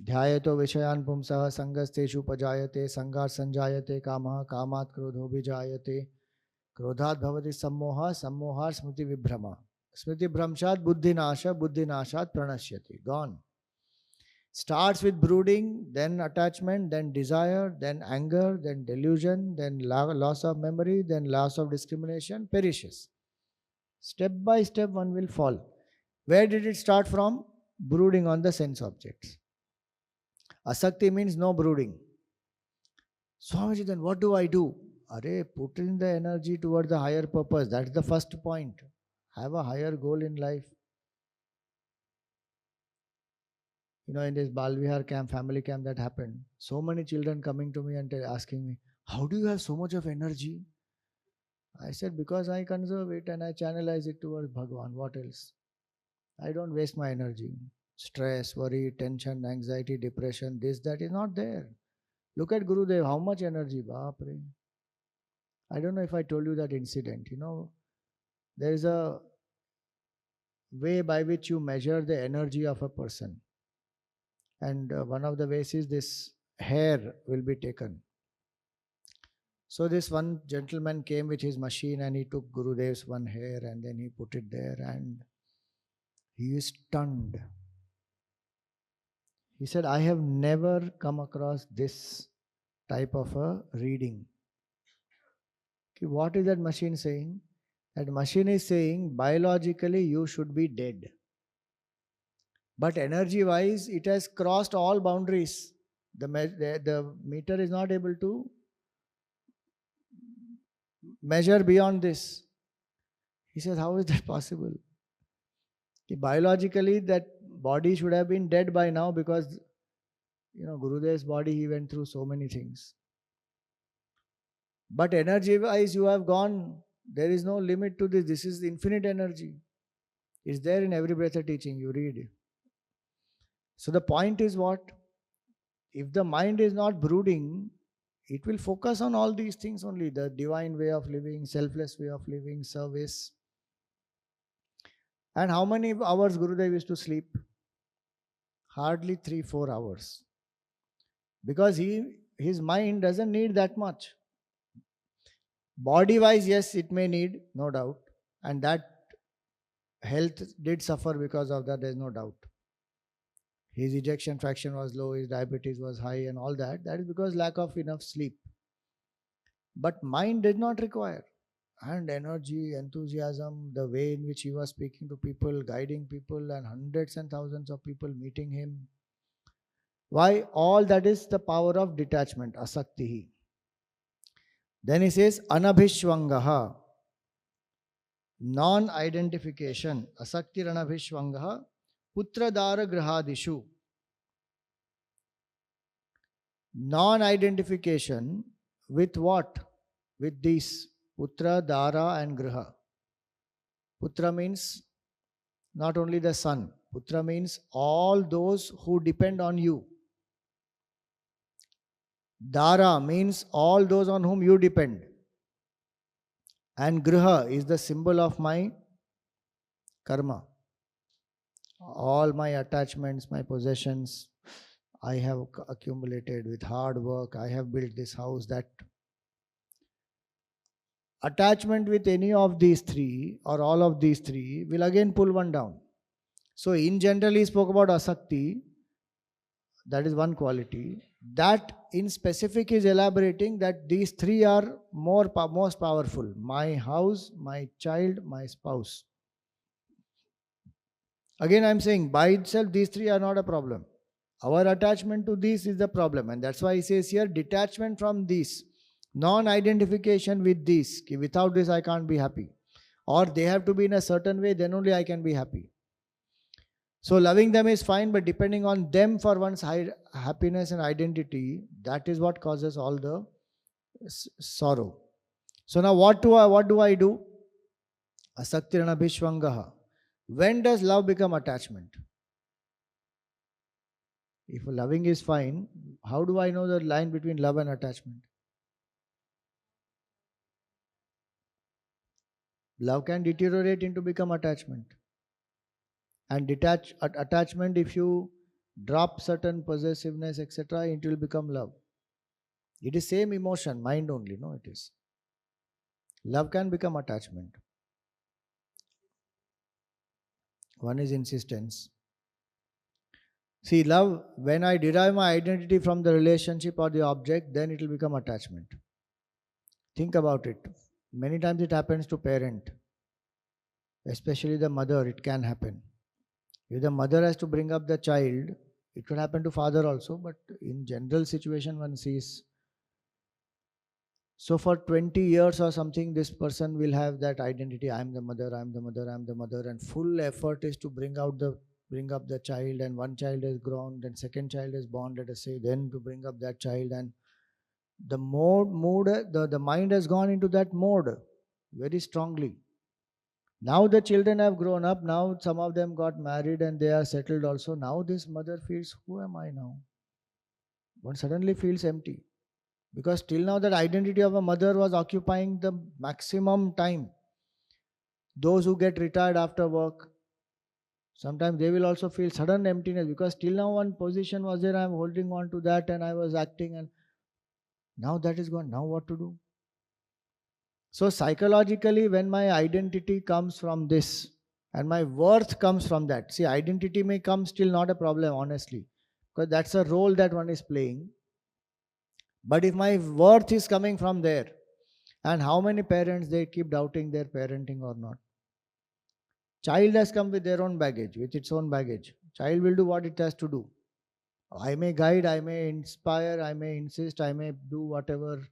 ध्यायतो विषयान् पुंसः संगस्तेषु पजायते संगात् संजायते कामः कामात् क्रोधो विजायते क्रोधात् भवति सम्मोहः सम्मोहात् स्मृति विभ्रमः स्मृति भ्रंशात् बुद्धिनाशः बुद्धिनाशात् प्रणश्यति. Gone. Starts with brooding, then attachment, then desire, then anger, then delusion, then loss of memory, then loss of discrimination, perishes. Step by step one will fall. Where did it start from? Brooding on the sense objects. Asakti means no brooding. Swamiji, then what do I do? Arey, put in the energy toward the higher purpose. That's the first point. Have a higher goal in life. You know, in this Balvihar camp, family camp that happened, so many children coming to me and asking me, how do you have so much of energy? I said, because I conserve it and I channelize it towards Bhagavan. What else? I don't waste my energy. Stress, worry, tension, anxiety, depression, this, that is not there. Look at Gurudev, how much energy, Baapre. I don't know if I told you that incident. You know, there is a way by which you measure the energy of a person. And one of the ways is this hair will be taken. So this one gentleman came with his machine and he took Gurudev's one hair and then he put it there and he is stunned. He said, I have never come across this type of a reading. Okay, what is that machine saying? That machine is saying biologically you should be dead. But energy-wise, it has crossed all boundaries. The meter is not able to measure beyond this. He says, how is that possible? Biologically, that body should have been dead by now because, you know, Gurudev's body, he went through so many things. But energy-wise, you have gone. There is no limit to this. This is infinite energy. It's there in every breath of teaching. You read. So the point is what? If the mind is not brooding, it will focus on all these things only. The divine way of living, selfless way of living, service. And how many hours Gurudev used to sleep? Hardly 3-4 hours. Because his mind doesn't need that much. Body-wise, yes, it may need, no doubt. And that health did suffer because of that, there's no doubt. His ejection fraction was low, his diabetes was high and all that. That is because lack of enough sleep. But mind did not require. And energy, enthusiasm, the way in which he was speaking to people, guiding people, and hundreds and thousands of people meeting him. Why? All that is the power of detachment, asaktihi. Then he says, anabhishwangaha, non-identification, asaktir anabhishwangaha, putradara grahadishu. Non-identification with what? With these. Putra, Dara and Griha. Putra means not only the son. Putra means all those who depend on you. Dara means all those on whom you depend. And Griha is the symbol of my karma. All my attachments, my possessions, I have accumulated with hard work. I have built this house, that. Attachment with any of these three or all of these three will again pull one down. So in general he spoke about asakti, that is one quality. That in specific is elaborating that these three are most powerful. My house, my child, my spouse. Again I am saying by itself these three are not a problem. Our attachment to these is the problem, and that's why he says here detachment from these. Non-identification with these. Without this I can't be happy. Or they have to be in a certain way, then only I can be happy. So loving them is fine, but depending on them for one's happiness and identity, that is what causes all the sorrow. So now what do I do? Asaktirana bhishwangaha. When does love become attachment? If loving is fine, how do I know the line between love and attachment? Love can deteriorate into become attachment. And attachment, if you drop certain possessiveness, etc., it will become love. It is same emotion, mind only, no, it is. Love can become attachment. One is insistence. See, love, when I derive my identity from the relationship or the object, then it will become attachment. Think about it. Many times it happens to parent, especially the mother, it can happen. If the mother has to bring up the child, it could happen to father also, but in general situation one sees. So for 20 years or something, this person will have that identity. I am the mother, I am the mother, I am the mother, and full effort is to bring up the child, and one child has grown, then second child is born, let us say, then to bring up that child, and the the mind has gone into that mode very strongly. Now the children have grown up, now some of them got married and they are settled also. Now this mother feels, who am I now? One suddenly feels empty. Because till now that identity of a mother was occupying the maximum time. Those who get retired after work, sometimes they will also feel sudden emptiness, because till now one position was there, I am holding on to that and I was acting, and now that is gone. Now what to do? So psychologically, when my identity comes from this and my worth comes from that, see, identity may come still not a problem, honestly, because that's a role that one is playing. But if my worth is coming from there, and how many parents, they keep doubting their parenting or not? Child has come with their own baggage, with its own baggage. Child will do what it has to do. I may guide, I may inspire, I may insist, I may do whatever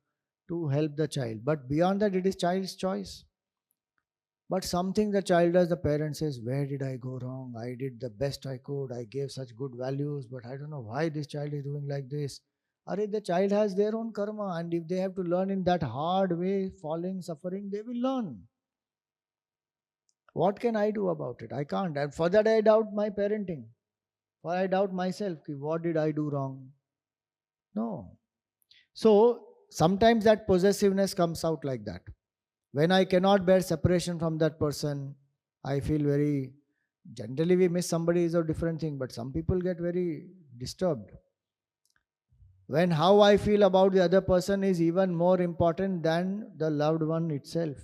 to help the child. But beyond that, it is child's choice. But something the child does, the parent says, where did I go wrong? I did the best I could. I gave such good values, but I don't know why this child is doing like this. The child has their own karma, and if they have to learn in that hard way, falling, suffering, they will learn. What can I do about it? I can't. And for that, I doubt my parenting. For I doubt myself. What did I do wrong? No. So sometimes that possessiveness comes out like that. When I cannot bear separation from that person, I feel very, generally we miss somebody is a different thing, but some people get very disturbed. When how I feel about the other person is even more important than the loved one itself.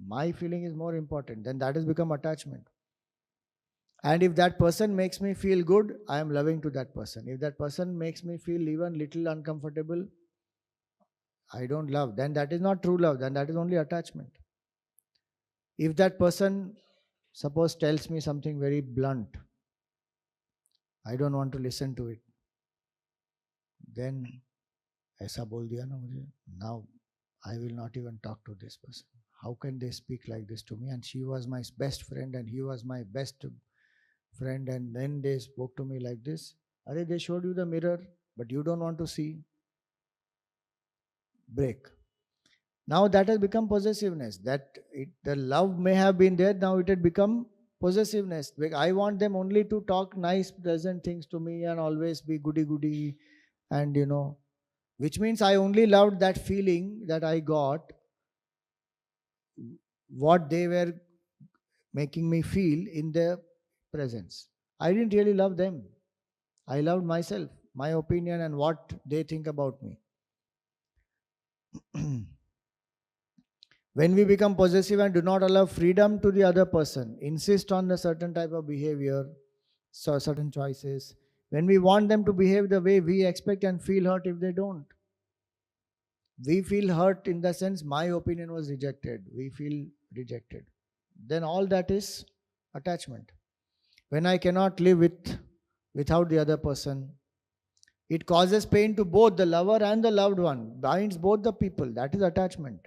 My feeling is more important, then that has become attachment. And if that person makes me feel good, I am loving to that person. If that person makes me feel even little uncomfortable, I don't love. Then that is not true love, then that is only attachment. If that person, suppose, tells me something very blunt, I don't want to listen to it, then ऐसा बोल दिया ना मुझे, now I will not even talk to this person. How can they speak like this to me? And she was my best friend and he was my best friend, and then they spoke to me like this. They showed you the mirror, but you don't want to see. Break. Now that has become possessiveness. The love may have been there, now it had become possessiveness. I want them only to talk nice, pleasant things to me and always be goody-goody, and which means I only loved that feeling that I got, what they were making me feel in their presence. I didn't really love them. I loved myself, my opinion, and what they think about me. When we become possessive and do not allow freedom to the other person, insist on a certain type of behavior, so certain choices, when we want them to behave the way we expect and feel hurt if they don't. We feel hurt in the sense my opinion was rejected. We feel rejected. Then all that is attachment. When I cannot live without the other person, it causes pain to both the lover and the loved one, binds both the people. That is attachment.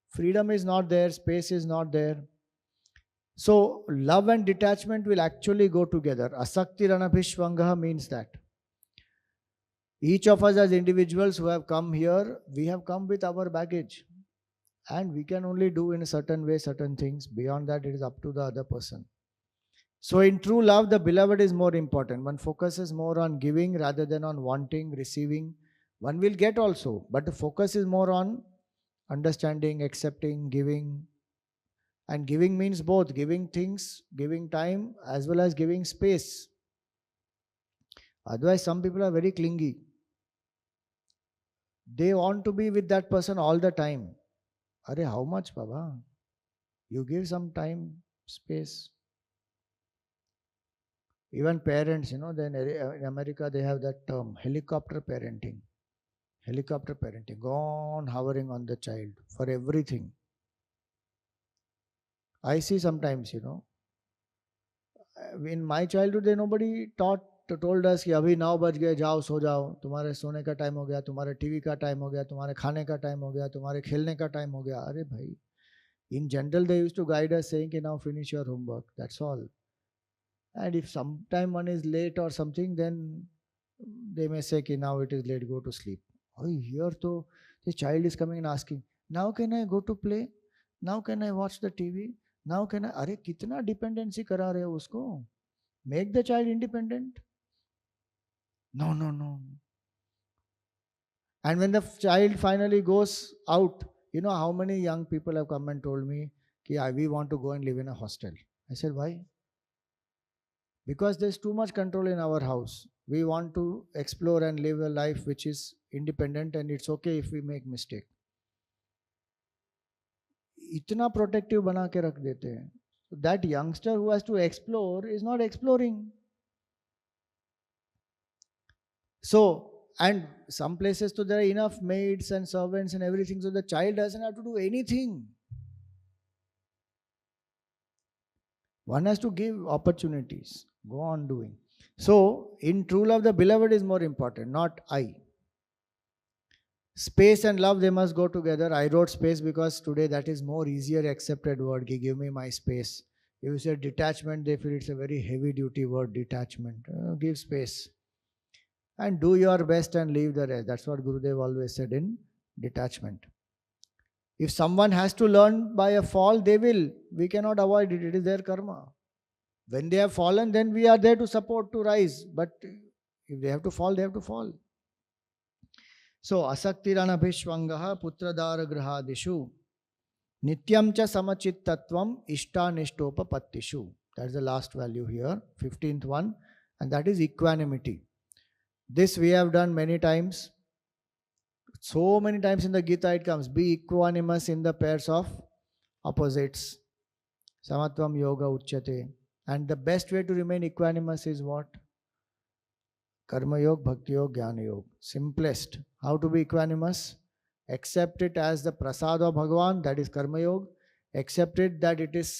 Freedom is not there, space is not there. So love and detachment will actually go together. Asakti ranabhishvangaha means that. Each of us as individuals who have come here, we have come with our baggage. And we can only do in a certain way certain things. Beyond that, it is up to the other person. So in true love, the beloved is more important. One focuses more on giving rather than on wanting, receiving. One will get also, but the focus is more on understanding, accepting, giving, And giving means both giving things, giving time, as well as giving space. Otherwise, some people are very clingy. They want to be with that person all the time. Are how much, Baba? You give some time, space. Even parents, then in America they have that term, helicopter parenting. Helicopter parenting, gone hovering on the child for everything. I see sometimes, in my childhood, nobody told us कि अभी 9 बज गए, जाओ सो जाओ, तुम्हारे सोने का time हो गया, तुम्हारे टीवी का टाइम हो गया, तुम्हारे खाने का टाइम हो गया, तुम्हारे खेलने का टाइम हो गया. अरे भाई, in general they used to guide us saying कि now finish your homework, that's all. And if sometime one is late or something, then they may say कि now it is late, go to sleep. Oh, here though the child is coming and asking, now can I go to play? Now can I watch the TV? Now can I? अरे कितना dependency करा रहे हो उसको? Make the child independent. No, no, no. And when the child finally goes out, how many young people have come and told me, we want to go and live in a hostel. I said, why? Because there's too much control in our house. We want to explore and live a life which is independent, and it's okay if we make mistake. इतना protective बना के रख देते हैं. So that youngster who has to explore is not exploring. So, and some places so there are enough maids and servants and everything, so the child doesn't have to do anything. One has to give opportunities. Go on doing. So, in true love, the beloved is more important, not I. Space and love, they must go together. I wrote space because today that is more easier accepted word. Give me my space. If you say detachment, they feel it's a very heavy duty word, detachment. Give space. And do your best and leave the rest. That's what Gurudev always said in detachment. If someone has to learn by a fall, they will. We cannot avoid it. It is their karma. When they have fallen, then we are there to support, to rise. But if they have to fall, they have to fall. So, asaktiranabhishvangaha putradara grahadishu nityam cha samachittatvam ishtanishtopa. That is the last value here, 15th one. And that is equanimity. This we have done many times. So many times in the Gita it comes, be equanimous in the pairs of opposites. Samatvam yoga uchyate. And the best way to remain equanimous is what? Karma yoga, bhakti yoga, jnana yoga. Simplest. How to be equanimous? Accept it as the prasad of Bhagavan, that is karma yoga. Accept it that it is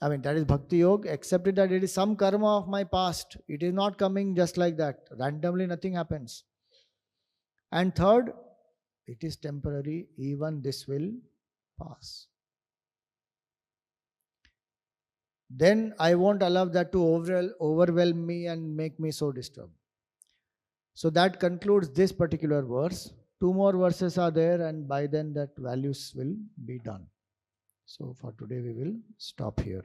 that is bhakti yoga. Accept it that it is some karma of my past. It is not coming just like that. Randomly nothing happens. And third, it is temporary. Even this will pass. Then I won't allow that to overwhelm me and make me so disturbed. So that concludes this particular verse. 2 more verses are there, and by then that values will be done. So for today we will stop here.